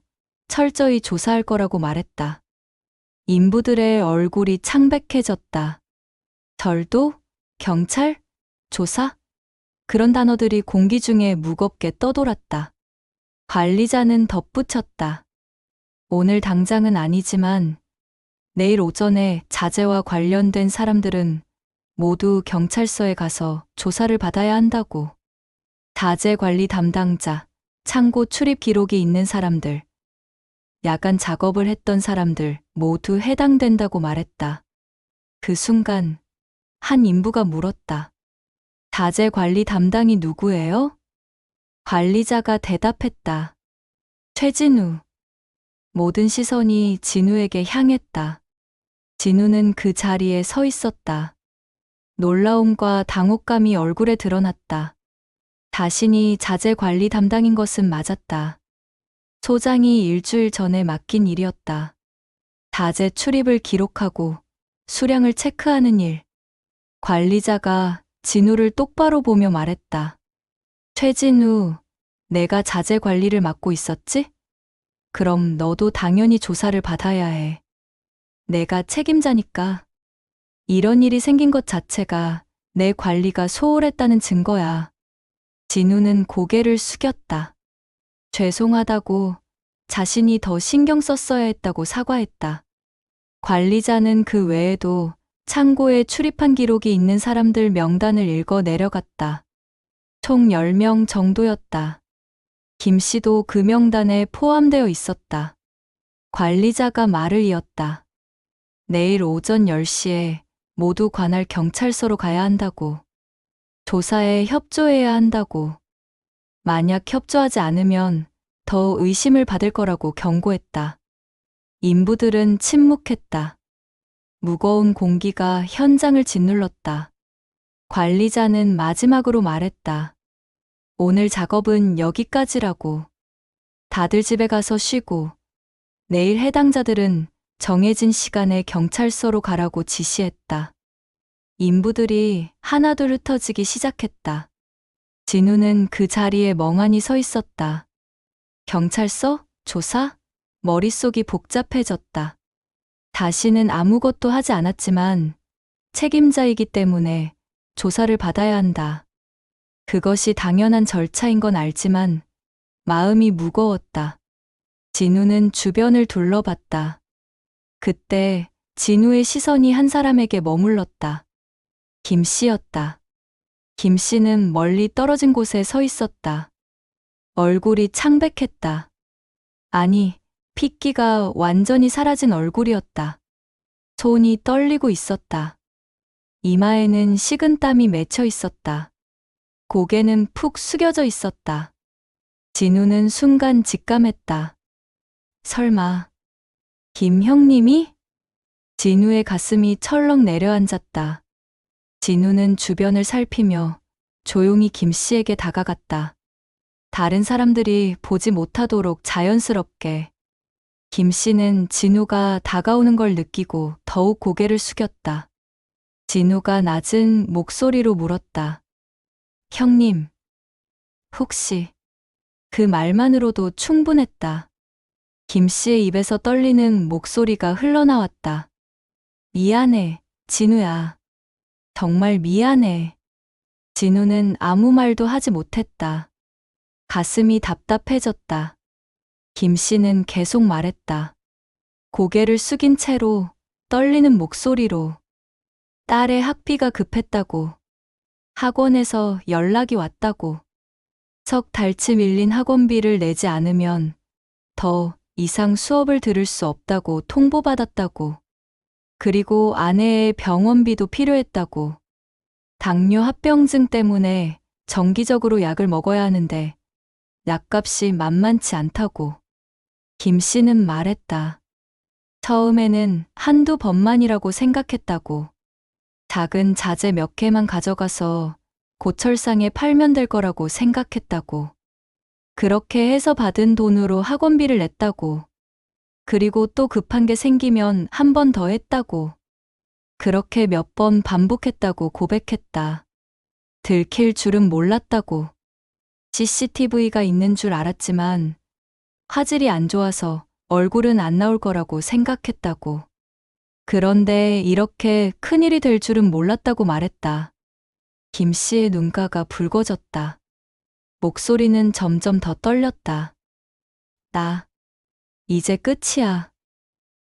[SPEAKER 2] 철저히 조사할 거라고 말했다. 인부들의 얼굴이 창백해졌다. 절도? 경찰? 조사? 그런 단어들이 공기 중에 무겁게 떠돌았다. 관리자는 덧붙였다. 오늘 당장은 아니지만 내일 오전에 자재와 관련된 사람들은 모두 경찰서에 가서 조사를 받아야 한다고. 자재 관리 담당자, 창고 출입 기록이 있는 사람들, 야간 작업을 했던 사람들 모두 해당된다고 말했다. 그 순간 한 인부가 물었다. 자재 관리 담당이 누구예요? 관리자가 대답했다. 최진우. 모든 시선이 진우에게 향했다. 진우는 그 자리에 서 있었다. 놀라움과 당혹감이 얼굴에 드러났다. 자신이 자재 관리 담당인 것은 맞았다. 소장이 일주일 전에 맡긴 일이었다. 자재 출입을 기록하고 수량을 체크하는 일. 관리자가 진우를 똑바로 보며 말했다. 최진우, 내가 자재 관리를 맡고 있었지? 그럼 너도 당연히 조사를 받아야 해. 내가 책임자니까. 이런 일이 생긴 것 자체가 내 관리가 소홀했다는 증거야. 진우는 고개를 숙였다. 죄송하다고, 자신이 더 신경 썼어야 했다고 사과했다. 관리자는 그 외에도 창고에 출입한 기록이 있는 사람들 명단을 읽어 내려갔다. 총 10명 정도였다. 김 씨도 그 명단에 포함되어 있었다. 관리자가 말을 이었다. 내일 오전 10시에 모두 관할 경찰서로 가야 한다고. 조사에 협조해야 한다고. 만약 협조하지 않으면 더 의심을 받을 거라고 경고했다. 인부들은 침묵했다. 무거운 공기가 현장을 짓눌렀다. 관리자는 마지막으로 말했다. 오늘 작업은 여기까지라고. 다들 집에 가서 쉬고 내일 해당자들은 정해진 시간에 경찰서로 가라고 지시했다. 인부들이 하나둘 흩어지기 시작했다. 진우는 그 자리에 멍하니 서 있었다. 경찰서? 조사? 머릿속이 복잡해졌다. 다시는 아무것도 하지 않았지만 책임자이기 때문에 조사를 받아야 한다. 그것이 당연한 절차인 건 알지만 마음이 무거웠다. 진우는 주변을 둘러봤다. 그때 진우의 시선이 한 사람에게 머물렀다. 김 씨였다. 김 씨는 멀리 떨어진 곳에 서 있었다. 얼굴이 창백했다. 아니, 핏기가 완전히 사라진 얼굴이었다. 손이 떨리고 있었다. 이마에는 식은땀이 맺혀 있었다. 고개는 푹 숙여져 있었다. 진우는 순간 직감했다. 설마, 김 형님이? 진우의 가슴이 철렁 내려앉았다. 진우는 주변을 살피며 조용히 김 씨에게 다가갔다. 다른 사람들이 보지 못하도록 자연스럽게. 김 씨는 진우가 다가오는 걸 느끼고 더욱 고개를 숙였다. 진우가 낮은 목소리로 물었다. 형님, 혹시 그 말만으로도 충분했다. 김 씨의 입에서 떨리는 목소리가 흘러나왔다. 미안해, 진우야. 정말 미안해. 진우는 아무 말도 하지 못했다. 가슴이 답답해졌다. 김 씨는 계속 말했다. 고개를 숙인 채로 떨리는 목소리로. 딸의 학비가 급했다고. 학원에서 연락이 왔다고. 석 달치 밀린 학원비를 내지 않으면 더 이상 수업을 들을 수 없다고 통보받았다고. 그리고 아내의 병원비도 필요했다고. 당뇨 합병증 때문에 정기적으로 약을 먹어야 하는데 약값이 만만치 않다고. 김 씨는 말했다. 처음에는 한두 번만이라고 생각했다고. 작은 자재 몇 개만 가져가서 고철상에 팔면 될 거라고 생각했다고. 그렇게 해서 받은 돈으로 학원비를 냈다고. 그리고 또 급한 게 생기면 한 번 더 했다고. 그렇게 몇 번 반복했다고 고백했다. 들킬 줄은 몰랐다고. CCTV가 있는 줄 알았지만 화질이 안 좋아서 얼굴은 안 나올 거라고 생각했다고. 그런데 이렇게 큰일이 될 줄은 몰랐다고 말했다. 김 씨의 눈가가 붉어졌다. 목소리는 점점 더 떨렸다. 나 이제 끝이야.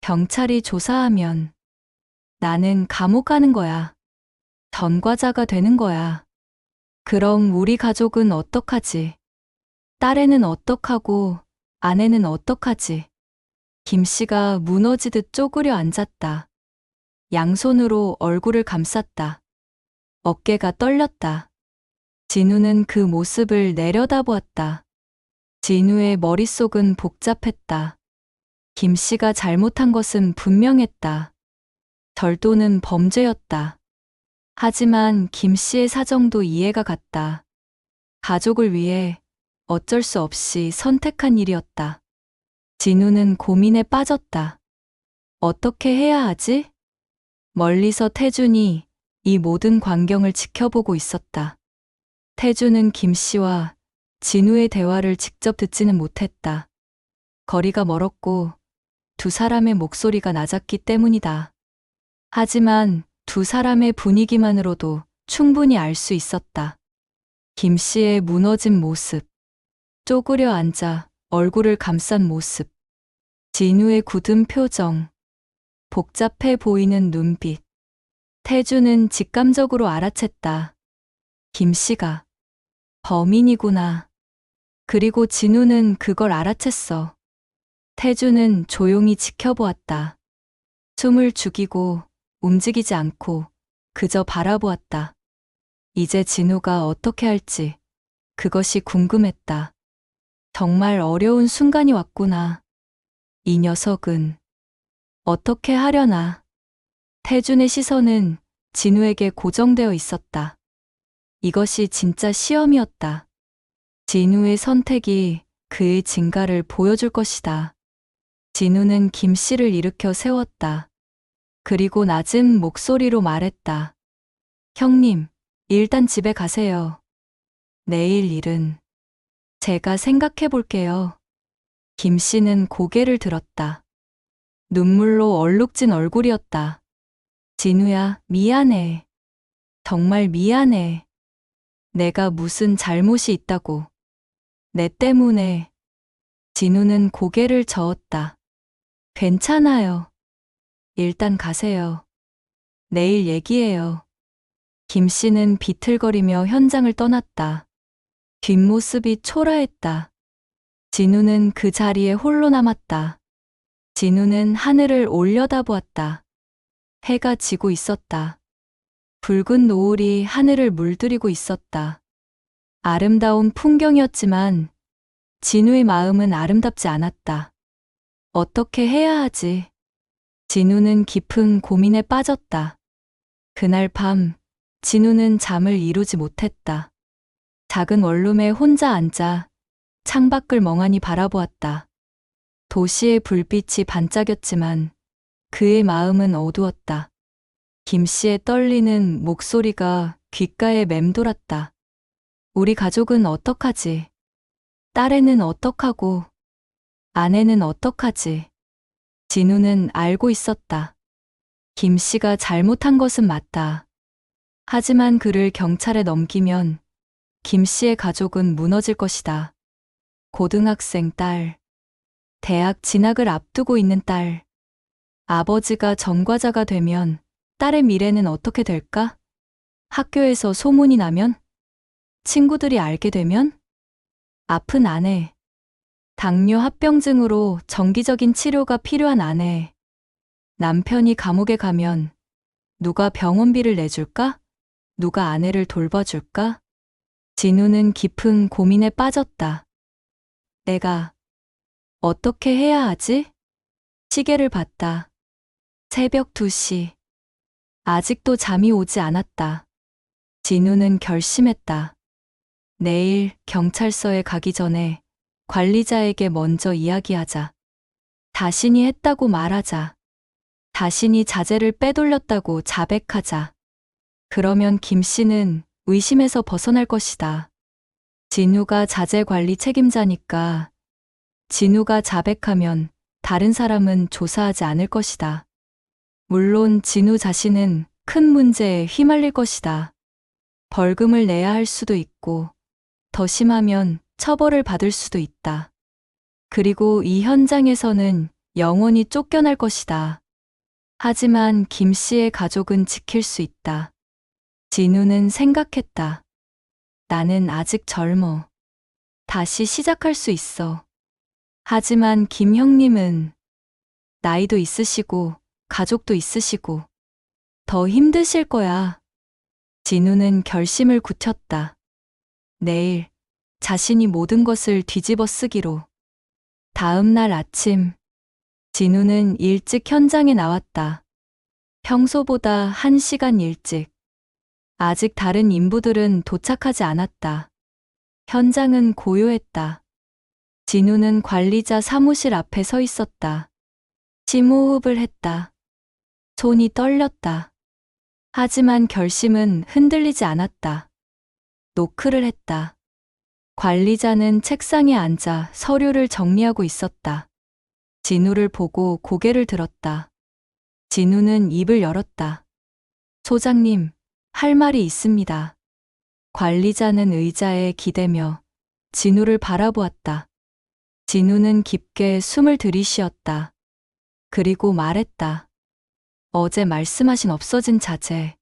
[SPEAKER 2] 경찰이 조사하면 나는 감옥 가는 거야. 전과자가 되는 거야. 그럼 우리 가족은 어떡하지? 딸애는 어떡하고 아내는 어떡하지? 김 씨가 무너지듯 쪼그려 앉았다. 양손으로 얼굴을 감쌌다. 어깨가 떨렸다. 진우는 그 모습을 내려다보았다. 진우의 머릿속은 복잡했다. 김 씨가 잘못한 것은 분명했다. 절도는 범죄였다. 하지만 김 씨의 사정도 이해가 갔다. 가족을 위해 어쩔 수 없이 선택한 일이었다. 진우는 고민에 빠졌다. 어떻게 해야 하지? 멀리서 태준이 이 모든 광경을 지켜보고 있었다. 태준은 김 씨와 진우의 대화를 직접 듣지는 못했다. 거리가 멀었고 두 사람의 목소리가 낮았기 때문이다. 하지만 두 사람의 분위기만으로도 충분히 알 수 있었다. 김 씨의 무너진 모습, 쪼그려 앉아 얼굴을 감싼 모습, 진우의 굳은 표정, 복잡해 보이는 눈빛. 태주는 직감적으로 알아챘다. 김 씨가 범인이구나. 그리고 진우는 그걸 알아챘어. 태주는 조용히 지켜보았다. 숨을 죽이고 움직이지 않고 그저 바라보았다. 이제 진우가 어떻게 할지 그것이 궁금했다. 정말 어려운 순간이 왔구나. 이 녀석은 어떻게 하려나. 태준의 시선은 진우에게 고정되어 있었다. 이것이 진짜 시험이었다. 진우의 선택이 그의 진가를 보여줄 것이다. 진우는 김 씨를 일으켜 세웠다. 그리고 낮은 목소리로 말했다. 형님, 일단 집에 가세요. 내일 일은 제가 생각해 볼게요. 김 씨는 고개를 들었다. 눈물로 얼룩진 얼굴이었다. 진우야, 미안해. 정말 미안해. 내가 무슨 잘못이 있다고. 내 때문에. 진우는 고개를 저었다. 괜찮아요. 일단 가세요. 내일 얘기해요. 김 씨는 비틀거리며 현장을 떠났다. 뒷모습이 초라했다. 진우는 그 자리에 홀로 남았다. 진우는 하늘을 올려다보았다. 해가 지고 있었다. 붉은 노을이 하늘을 물들이고 있었다. 아름다운 풍경이었지만 진우의 마음은 아름답지 않았다. 어떻게 해야 하지? 진우는 깊은 고민에 빠졌다. 그날 밤, 진우는 잠을 이루지 못했다. 작은 원룸에 혼자 앉아 창밖을 멍하니 바라보았다. 도시의 불빛이 반짝였지만 그의 마음은 어두웠다. 김 씨의 떨리는 목소리가 귓가에 맴돌았다. 우리 가족은 어떡하지? 딸애는 어떡하고? 아내는 어떡하지? 진우는 알고 있었다. 김 씨가 잘못한 것은 맞다. 하지만 그를 경찰에 넘기면 김 씨의 가족은 무너질 것이다. 고등학생 딸, 대학 진학을 앞두고 있는 딸, 아버지가 전과자가 되면 딸의 미래는 어떻게 될까? 학교에서 소문이 나면? 친구들이 알게 되면? 아픈 아내, 당뇨 합병증으로 정기적인 치료가 필요한 아내, 남편이 감옥에 가면 누가 병원비를 내줄까? 누가 아내를 돌봐줄까? 진우는 깊은 고민에 빠졌다. 내가 어떻게 해야 하지? 시계를 봤다. 새벽 2시. 아직도 잠이 오지 않았다. 진우는 결심했다. 내일 경찰서에 가기 전에 관리자에게 먼저 이야기하자. 자신이 했다고 말하자. 자신이 자재를 빼돌렸다고 자백하자. 그러면 김 씨는 의심에서 벗어날 것이다. 진우가 자재 관리 책임자니까 진우가 자백하면 다른 사람은 조사하지 않을 것이다. 물론 진우 자신은 큰 문제에 휘말릴 것이다. 벌금을 내야 할 수도 있고 더 심하면 처벌을 받을 수도 있다. 그리고 이 현장에서는 영원히 쫓겨날 것이다. 하지만 김 씨의 가족은 지킬 수 있다. 진우는 생각했다. 나는 아직 젊어. 다시 시작할 수 있어. 하지만 김 형님은 나이도 있으시고 가족도 있으시고 더 힘드실 거야. 진우는 결심을 굳혔다. 내일 자신이 모든 것을 뒤집어 쓰기로. 다음 날 아침, 진우는 일찍 현장에 나왔다. 평소보다 1시간 일찍. 아직 다른 인부들은 도착하지 않았다. 현장은 고요했다. 진우는 관리자 사무실 앞에 서 있었다. 심호흡을 했다. 손이 떨렸다. 하지만 결심은 흔들리지 않았다. 노크를 했다. 관리자는 책상에 앉아 서류를 정리하고 있었다. 진우를 보고 고개를 들었다. 진우는 입을 열었다. 소장님, 할 말이 있습니다. 관리자는 의자에 기대며 진우를 바라보았다. 진우는 깊게 숨을 들이쉬었다. 그리고 말했다. 어제 말씀하신 없어진 자재.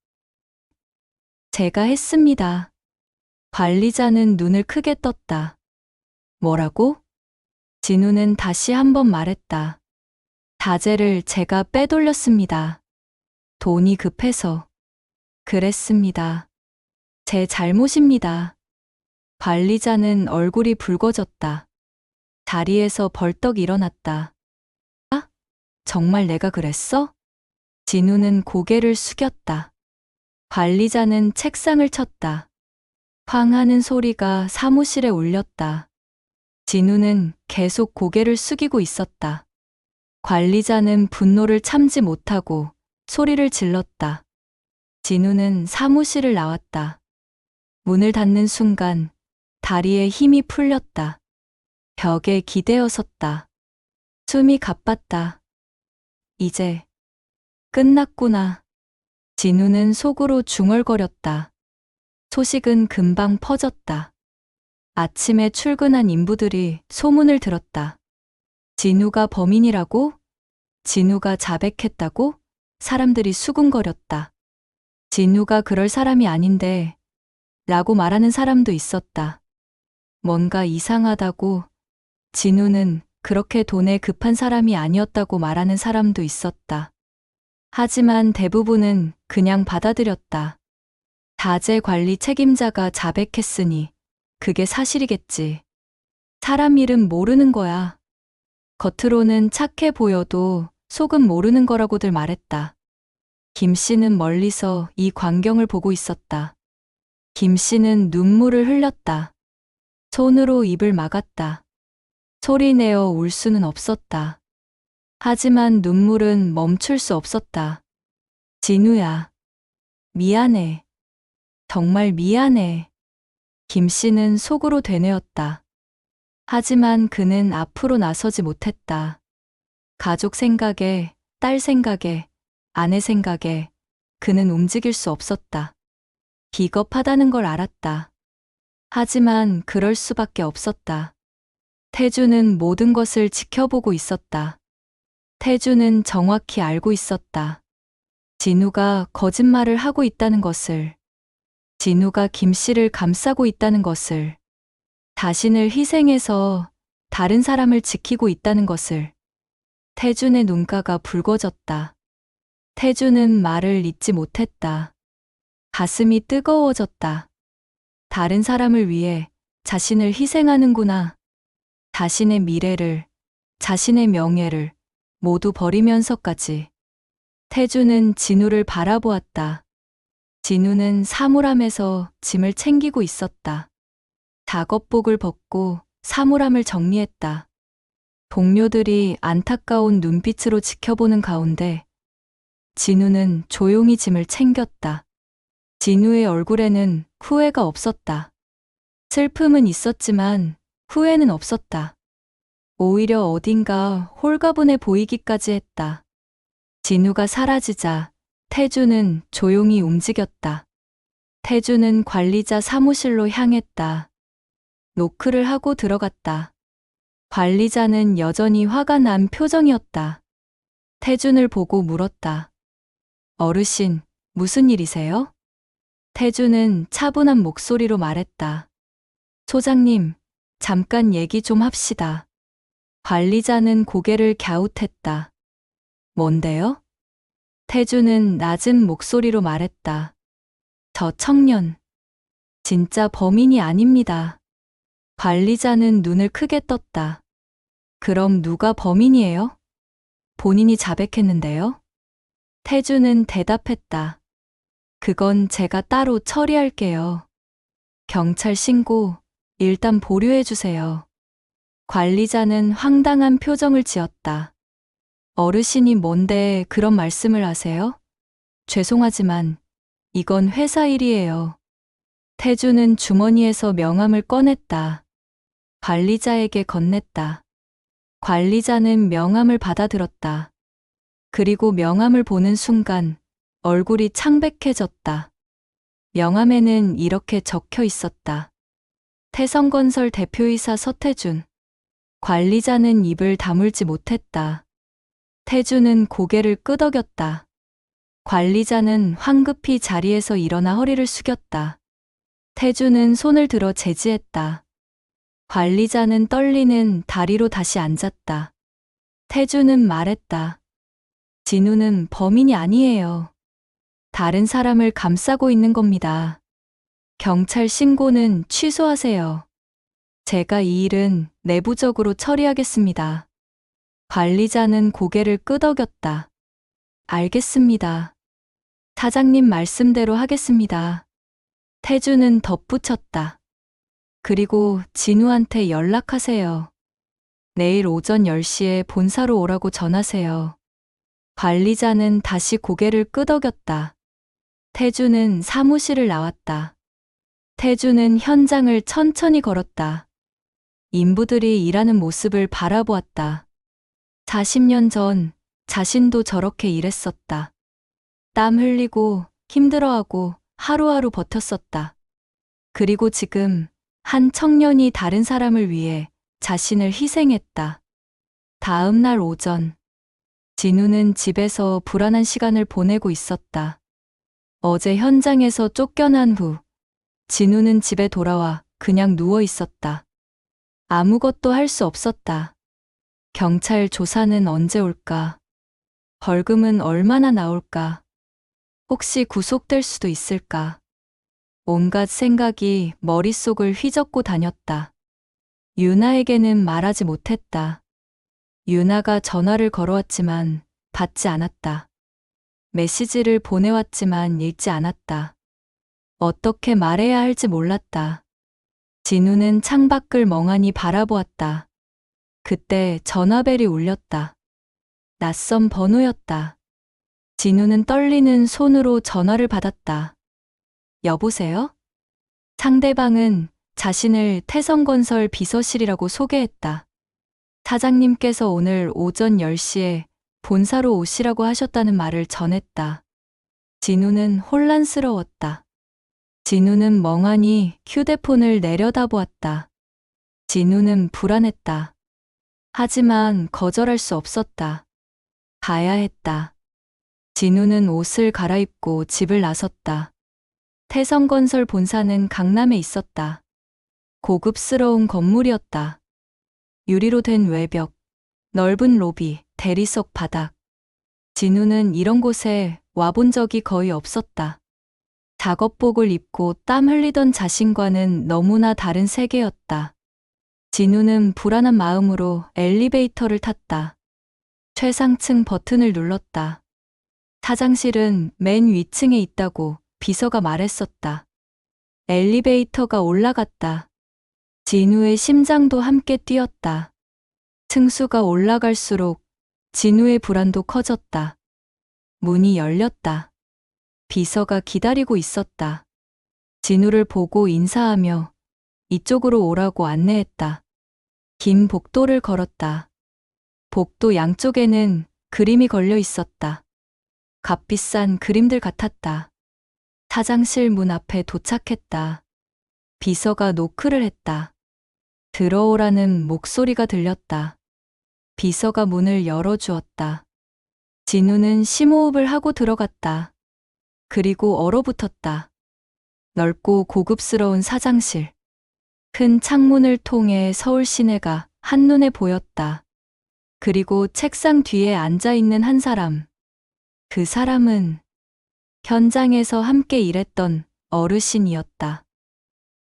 [SPEAKER 2] 제가 했습니다. 관리자는 눈을 크게 떴다. 뭐라고? 진우는 다시 한번 말했다. 자재를 제가 빼돌렸습니다. 돈이 급해서. 그랬습니다. 제 잘못입니다. 관리자는 얼굴이 붉어졌다. 자리에서 벌떡 일어났다. 아? 정말 내가 그랬어? 진우는 고개를 숙였다. 관리자는 책상을 쳤다. 쾅 하는 소리가 사무실에 울렸다. 진우는 계속 고개를 숙이고 있었다. 관리자는 분노를 참지 못하고 소리를 질렀다. 진우는 사무실을 나왔다. 문을 닫는 순간 다리에 힘이 풀렸다. 벽에 기대어 섰다. 숨이 가빴다. 이제 끝났구나. 진우는 속으로 중얼거렸다. 소식은 금방 퍼졌다. 아침에 출근한 인부들이 소문을 들었다. 진우가 범인이라고? 진우가 자백했다고? 사람들이 수군거렸다. 진우가 그럴 사람이 아닌데 라고 말하는 사람도 있었다. 뭔가 이상하다고, 진우는 그렇게 돈에 급한 사람이 아니었다고 말하는 사람도 있었다. 하지만 대부분은 그냥 받아들였다. 다재 관리 책임자가 자백했으니 그게 사실이겠지. 사람 일은 모르는 거야. 겉으로는 착해 보여도 속은 모르는 거라고들 말했다. 김 씨는 멀리서 이 광경을 보고 있었다. 김 씨는 눈물을 흘렸다. 손으로 입을 막았다. 소리내어 울 수는 없었다. 하지만 눈물은 멈출 수 없었다. 진우야, 미안해. 정말 미안해. 김 씨는 속으로 되뇌었다. 하지만 그는 앞으로 나서지 못했다. 가족 생각에, 딸 생각에, 아내 생각에 그는 움직일 수 없었다. 비겁하다는 걸 알았다. 하지만 그럴 수밖에 없었다. 태주는 모든 것을 지켜보고 있었다. 태주는 정확히 알고 있었다. 진우가 거짓말을 하고 있다는 것을, 진우가 김 씨를 감싸고 있다는 것을, 자신을 희생해서 다른 사람을 지키고 있다는 것을. 태준의 눈가가 붉어졌다. 태준은 말을 잇지 못했다. 가슴이 뜨거워졌다. 다른 사람을 위해 자신을 희생하는구나. 자신의 미래를, 자신의 명예를 모두 버리면서까지. 태준은 진우를 바라보았다. 진우는 사물함에서 짐을 챙기고 있었다. 작업복을 벗고 사물함을 정리했다. 동료들이 안타까운 눈빛으로 지켜보는 가운데 진우는 조용히 짐을 챙겼다. 진우의 얼굴에는 후회가 없었다. 슬픔은 있었지만 후회는 없었다. 오히려 어딘가 홀가분해 보이기까지 했다. 진우가 사라지자 태주는 조용히 움직였다. 태주는 관리자 사무실로 향했다. 노크를 하고 들어갔다. 관리자는 여전히 화가 난 표정이었다. 태준을 보고 물었다. 어르신, 무슨 일이세요? 태준은 차분한 목소리로 말했다. 소장님, 잠깐 얘기 좀 합시다. 관리자는 고개를 갸웃했다. 뭔데요? 태준은 낮은 목소리로 말했다. 저 청년, 진짜 범인이 아닙니다. 관리자는 눈을 크게 떴다. 그럼 누가 범인이에요? 본인이 자백했는데요? 태준은 대답했다. 그건 제가 따로 처리할게요. 경찰 신고 일단 보류해주세요. 관리자는 황당한 표정을 지었다. 어르신이 뭔데 그런 말씀을 하세요? 죄송하지만 이건 회사 일이에요. 태주는 주머니에서 명함을 꺼냈다. 관리자에게 건넸다. 관리자는 명함을 받아들었다. 그리고 명함을 보는 순간 얼굴이 창백해졌다. 명함에는 이렇게 적혀 있었다. 태성건설 대표이사 서태준. 관리자는 입을 다물지 못했다. 태준은 고개를 끄덕였다. 관리자는 황급히 자리에서 일어나 허리를 숙였다. 태준은 손을 들어 제지했다. 관리자는 떨리는 다리로 다시 앉았다. 태준은 말했다. 진우는 범인이 아니에요. 다른 사람을 감싸고 있는 겁니다. 경찰 신고는 취소하세요. 제가 이 일은 내부적으로 처리하겠습니다. 관리자는 고개를 끄덕였다. 알겠습니다. 사장님 말씀대로 하겠습니다. 태주는 덧붙였다. 그리고 진우한테 연락하세요. 내일 오전 10시에 본사로 오라고 전하세요. 관리자는 다시 고개를 끄덕였다. 태주는 사무실을 나왔다. 태주는 현장을 천천히 걸었다. 인부들이 일하는 모습을 바라보았다. 40년 전 자신도 저렇게 일했었다. 땀 흘리고 힘들어하고 하루하루 버텼었다. 그리고 지금 한 청년이 다른 사람을 위해 자신을 희생했다. 다음 날 오전, 진우는 집에서 불안한 시간을 보내고 있었다. 어제 현장에서 쫓겨난 후, 진우는 집에 돌아와 그냥 누워 있었다. 아무것도 할 수 없었다. 경찰 조사는 언제 올까? 벌금은 얼마나 나올까? 혹시 구속될 수도 있을까? 온갖 생각이 머릿속을 휘젓고 다녔다. 유나에게는 말하지 못했다. 유나가 전화를 걸어왔지만 받지 않았다. 메시지를 보내왔지만 읽지 않았다. 어떻게 말해야 할지 몰랐다. 진우는 창밖을 멍하니 바라보았다. 그때 전화벨이 울렸다. 낯선 번호였다. 진우는 떨리는 손으로 전화를 받았다. 여보세요? 상대방은 자신을 태성건설 비서실이라고 소개했다. 사장님께서 오늘 오전 10시에 본사로 오시라고 하셨다는 말을 전했다. 진우는 혼란스러웠다. 진우는 멍하니 휴대폰을 내려다보았다. 진우는 불안했다. 하지만 거절할 수 없었다. 가야 했다. 진우는 옷을 갈아입고 집을 나섰다. 태성건설 본사는 강남에 있었다. 고급스러운 건물이었다. 유리로 된 외벽, 넓은 로비, 대리석 바닥. 진우는 이런 곳에 와본 적이 거의 없었다. 작업복을 입고 땀 흘리던 자신과는 너무나 다른 세계였다. 진우는 불안한 마음으로 엘리베이터를 탔다. 최상층 버튼을 눌렀다. 사장실은 맨 위층에 있다고 비서가 말했었다. 엘리베이터가 올라갔다. 진우의 심장도 함께 뛰었다. 층수가 올라갈수록 진우의 불안도 커졌다. 문이 열렸다. 비서가 기다리고 있었다. 진우를 보고 인사하며 이쪽으로 오라고 안내했다. 긴 복도를 걸었다. 복도 양쪽에는 그림이 걸려 있었다. 값비싼 그림들 같았다. 사장실 문 앞에 도착했다. 비서가 노크를 했다. 들어오라는 목소리가 들렸다. 비서가 문을 열어주었다. 진우는 심호흡을 하고 들어갔다. 그리고 얼어붙었다. 넓고 고급스러운 사장실. 큰 창문을 통해 서울 시내가 한눈에 보였다. 그리고 책상 뒤에 앉아있는 한 사람. 그 사람은 현장에서 함께 일했던 어르신이었다.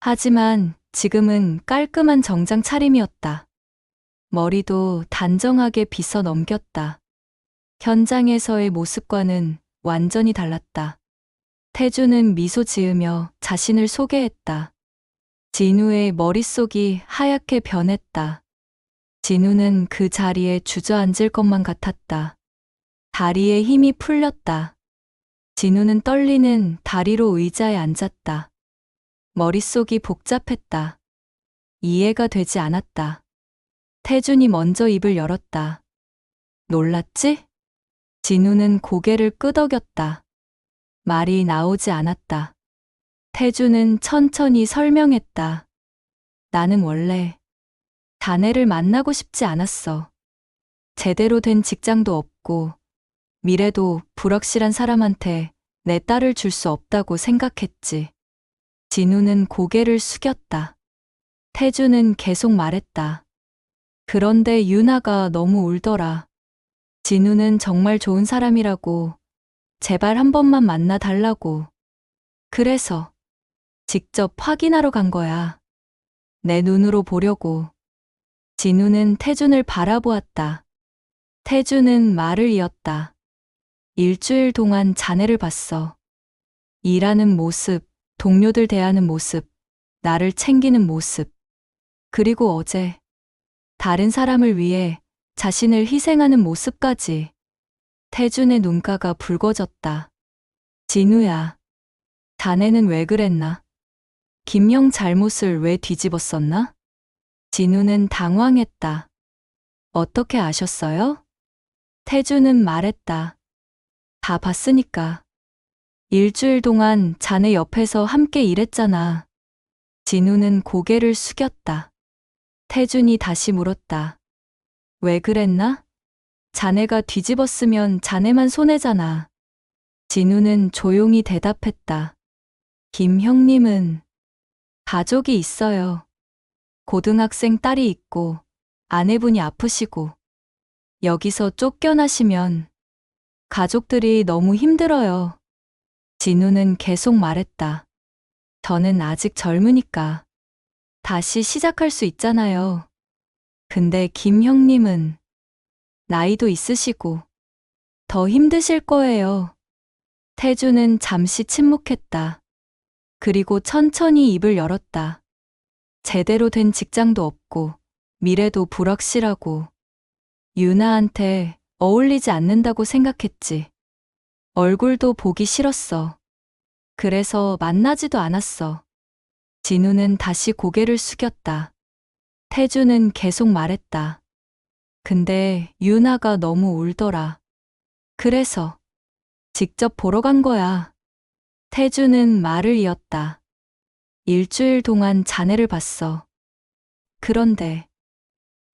[SPEAKER 2] 하지만 지금은 깔끔한 정장 차림이었다. 머리도 단정하게 빗어 넘겼다. 현장에서의 모습과는 완전히 달랐다. 태주는 미소 지으며 자신을 소개했다. 진우의 머릿속이 하얗게 변했다. 진우는 그 자리에 주저앉을 것만 같았다. 다리에 힘이 풀렸다. 진우는 떨리는 다리로 의자에 앉았다. 머릿속이 복잡했다. 이해가 되지 않았다. 태준이 먼저 입을 열었다. 놀랐지? 진우는 고개를 끄덕였다. 말이 나오지 않았다. 태준은 천천히 설명했다. 나는 원래 자네를 만나고 싶지 않았어. 제대로 된 직장도 없고 미래도 불확실한 사람한테 내 딸을 줄 수 없다고 생각했지. 진우는 고개를 숙였다. 태주는 계속 말했다. 그런데 유나가 너무 울더라. 진우는 정말 좋은 사람이라고, 제발 한 번만 만나 달라고. 그래서 직접 확인하러 간 거야. 내 눈으로 보려고. 진우는 태준을 바라보았다. 태준은 말을 이었다. 일주일 동안 자네를 봤어. 일하는 모습, 동료들 대하는 모습, 나를 챙기는 모습. 그리고 어제 다른 사람을 위해 자신을 희생하는 모습까지. 태준의 눈가가 붉어졌다. 진우야, 자네는 왜 그랬나? 김영 잘못을 왜 뒤집었었나? 진우는 당황했다. 어떻게 아셨어요? 태주는 말했다. 다 봤으니까. 일주일 동안 자네 옆에서 함께 일했잖아. 진우는 고개를 숙였다. 태준이 다시 물었다. 왜 그랬나? 자네가 뒤집었으면 자네만 손해잖아. 진우는 조용히 대답했다. 김 형님은 가족이 있어요. 고등학생 딸이 있고 아내분이 아프시고 여기서 쫓겨나시면 가족들이 너무 힘들어요. 진우는 계속 말했다. 저는 아직 젊으니까 다시 시작할 수 있잖아요. 근데 김 형님은 나이도 있으시고 더 힘드실 거예요. 태주는 잠시 침묵했다. 그리고 천천히 입을 열었다. 제대로 된 직장도 없고 미래도 불확실하고 유나한테 어울리지 않는다고 생각했지. 얼굴도 보기 싫었어. 그래서 만나지도 않았어. 진우는 다시 고개를 숙였다. 태주는 계속 말했다. 근데 유나가 너무 울더라. 그래서 직접 보러 간 거야. 태주는 말을 이었다. 일주일 동안 자네를 봤어. 그런데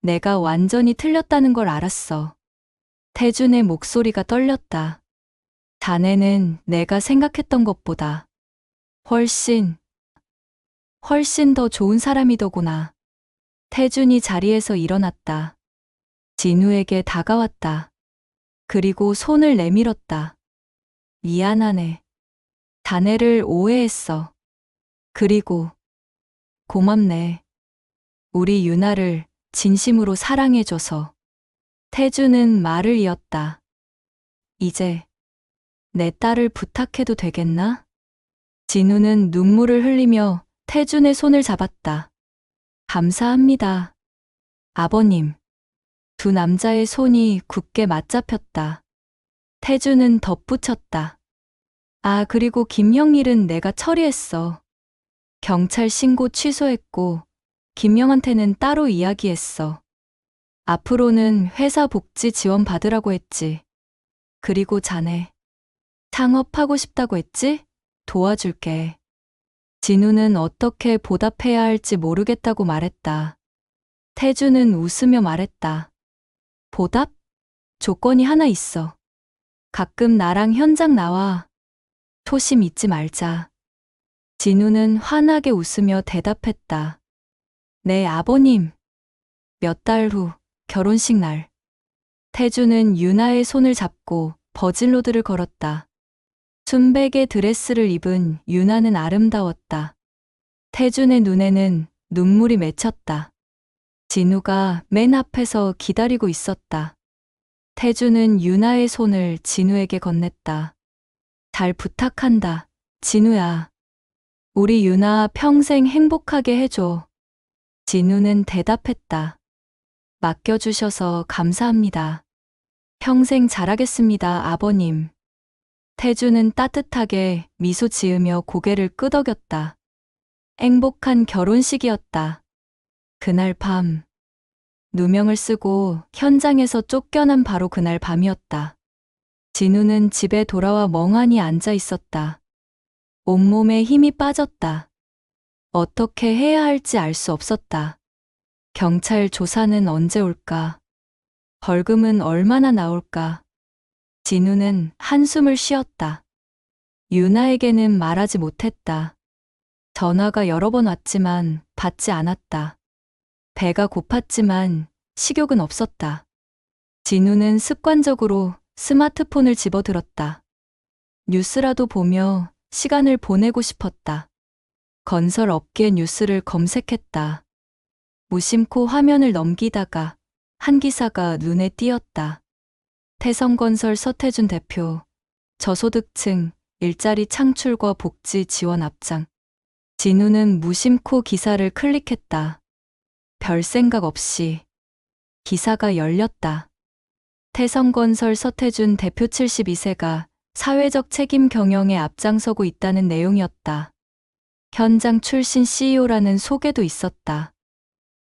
[SPEAKER 2] 내가 완전히 틀렸다는 걸 알았어. 태준의 목소리가 떨렸다. 자네는 내가 생각했던 것보다 훨씬 더 좋은 사람이더구나. 태준이 자리에서 일어났다. 진우에게 다가왔다. 그리고 손을 내밀었다. 미안하네. 자네를 오해했어. 그리고 고맙네. 우리 유나를 진심으로 사랑해줘서. 태주는 말을 이었다. 이제 내 딸을 부탁해도 되겠나? 진우는 눈물을 흘리며 태준의 손을 잡았다. 감사합니다. 아버님. 두 남자의 손이 굳게 맞잡혔다. 태준은 덧붙였다. 아, 그리고 김형 일은 내가 처리했어. 경찰 신고 취소했고 김영한테는 따로 이야기했어. 앞으로는 회사 복지 지원 받으라고 했지. 그리고 자네 창업하고 싶다고 했지? 도와줄게. 진우는 어떻게 보답해야 할지 모르겠다고 말했다. 태주는 웃으며 말했다. 보답? 조건이 하나 있어. 가끔 나랑 현장 나와. 초심 잊지 말자. 진우는 환하게 웃으며 대답했다. 네, 아버님. 몇 달 후 결혼식 날. 태주는 유나의 손을 잡고 버진로드를 걸었다. 순백의 드레스를 입은 유나는 아름다웠다. 태준의 눈에는 눈물이 맺혔다. 진우가 맨 앞에서 기다리고 있었다. 태준은 유나의 손을 진우에게 건넸다. 잘 부탁한다, 진우야. 우리 유나 평생 행복하게 해줘. 진우는 대답했다. 맡겨주셔서 감사합니다. 평생 잘하겠습니다, 아버님. 태주는 따뜻하게 미소 지으며 고개를 끄덕였다. 행복한 결혼식이었다. 그날 밤, 누명을 쓰고 현장에서 쫓겨난 바로 그날 밤이었다. 진우는 집에 돌아와 멍하니 앉아 있었다. 온몸에 힘이 빠졌다. 어떻게 해야 할지 알 수 없었다. 경찰 조사는 언제 올까? 벌금은 얼마나 나올까? 진우는 한숨을 쉬었다. 유나에게는 말하지 못했다. 전화가 여러 번 왔지만 받지 않았다. 배가 고팠지만 식욕은 없었다. 진우는 습관적으로 스마트폰을 집어들었다. 뉴스라도 보며 시간을 보내고 싶었다. 건설 업계 뉴스를 검색했다. 무심코 화면을 넘기다가 한 기사가 눈에 띄었다. 태성건설 서태준 대표, 저소득층 일자리 창출과 복지 지원 앞장. 진우는 무심코 기사를 클릭했다. 별 생각 없이 기사가 열렸다. 태성건설 서태준 대표 72세가 사회적 책임 경영에 앞장서고 있다는 내용이었다. 현장 출신 CEO라는 소개도 있었다.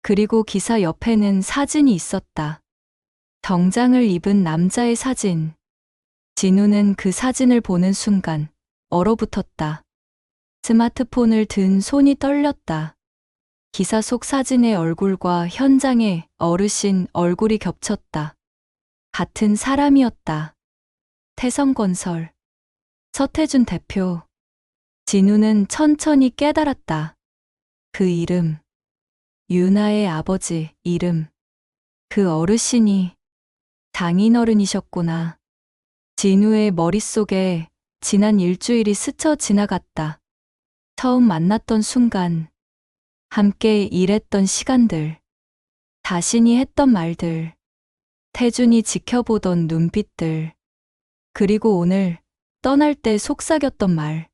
[SPEAKER 2] 그리고 기사 옆에는 사진이 있었다. 정장을 입은 남자의 사진. 진우는 그 사진을 보는 순간 얼어붙었다. 스마트폰을 든 손이 떨렸다. 기사 속 사진의 얼굴과 현장의 어르신 얼굴이 겹쳤다. 같은 사람이었다. 태성건설. 서태준 대표. 진우는 천천히 깨달았다. 그 이름. 유나의 아버지 이름. 그 어르신이 장인어른이셨구나. 진우의 머릿속에 지난 일주일이 스쳐 지나갔다. 처음 만났던 순간, 함께 일했던 시간들, 자신이 했던 말들, 태준이 지켜보던 눈빛들, 그리고 오늘 떠날 때 속삭였던 말.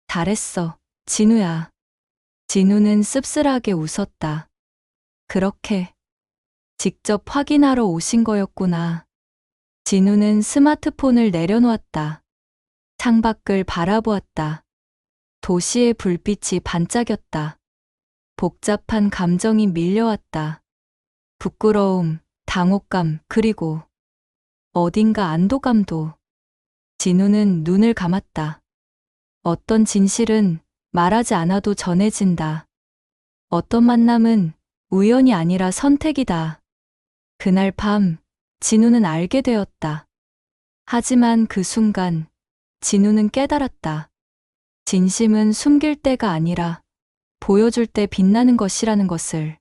[SPEAKER 2] 잘했어, 진우야. 진우는 씁쓸하게 웃었다. 그렇게 직접 확인하러 오신 거였구나. 진우는 스마트폰을 내려놓았다. 창밖을 바라보았다. 도시의 불빛이 반짝였다. 복잡한 감정이 밀려왔다. 부끄러움, 당혹감, 그리고 어딘가 안도감도. 진우는 눈을 감았다. 어떤 진실은 말하지 않아도 전해진다. 어떤 만남은 우연이 아니라 선택이다. 그날 밤, 진우는 알게 되었다. 하지만 그 순간, 진우는 깨달았다. 진심은 숨길 때가 아니라 보여줄 때 빛나는 것이라는 것을.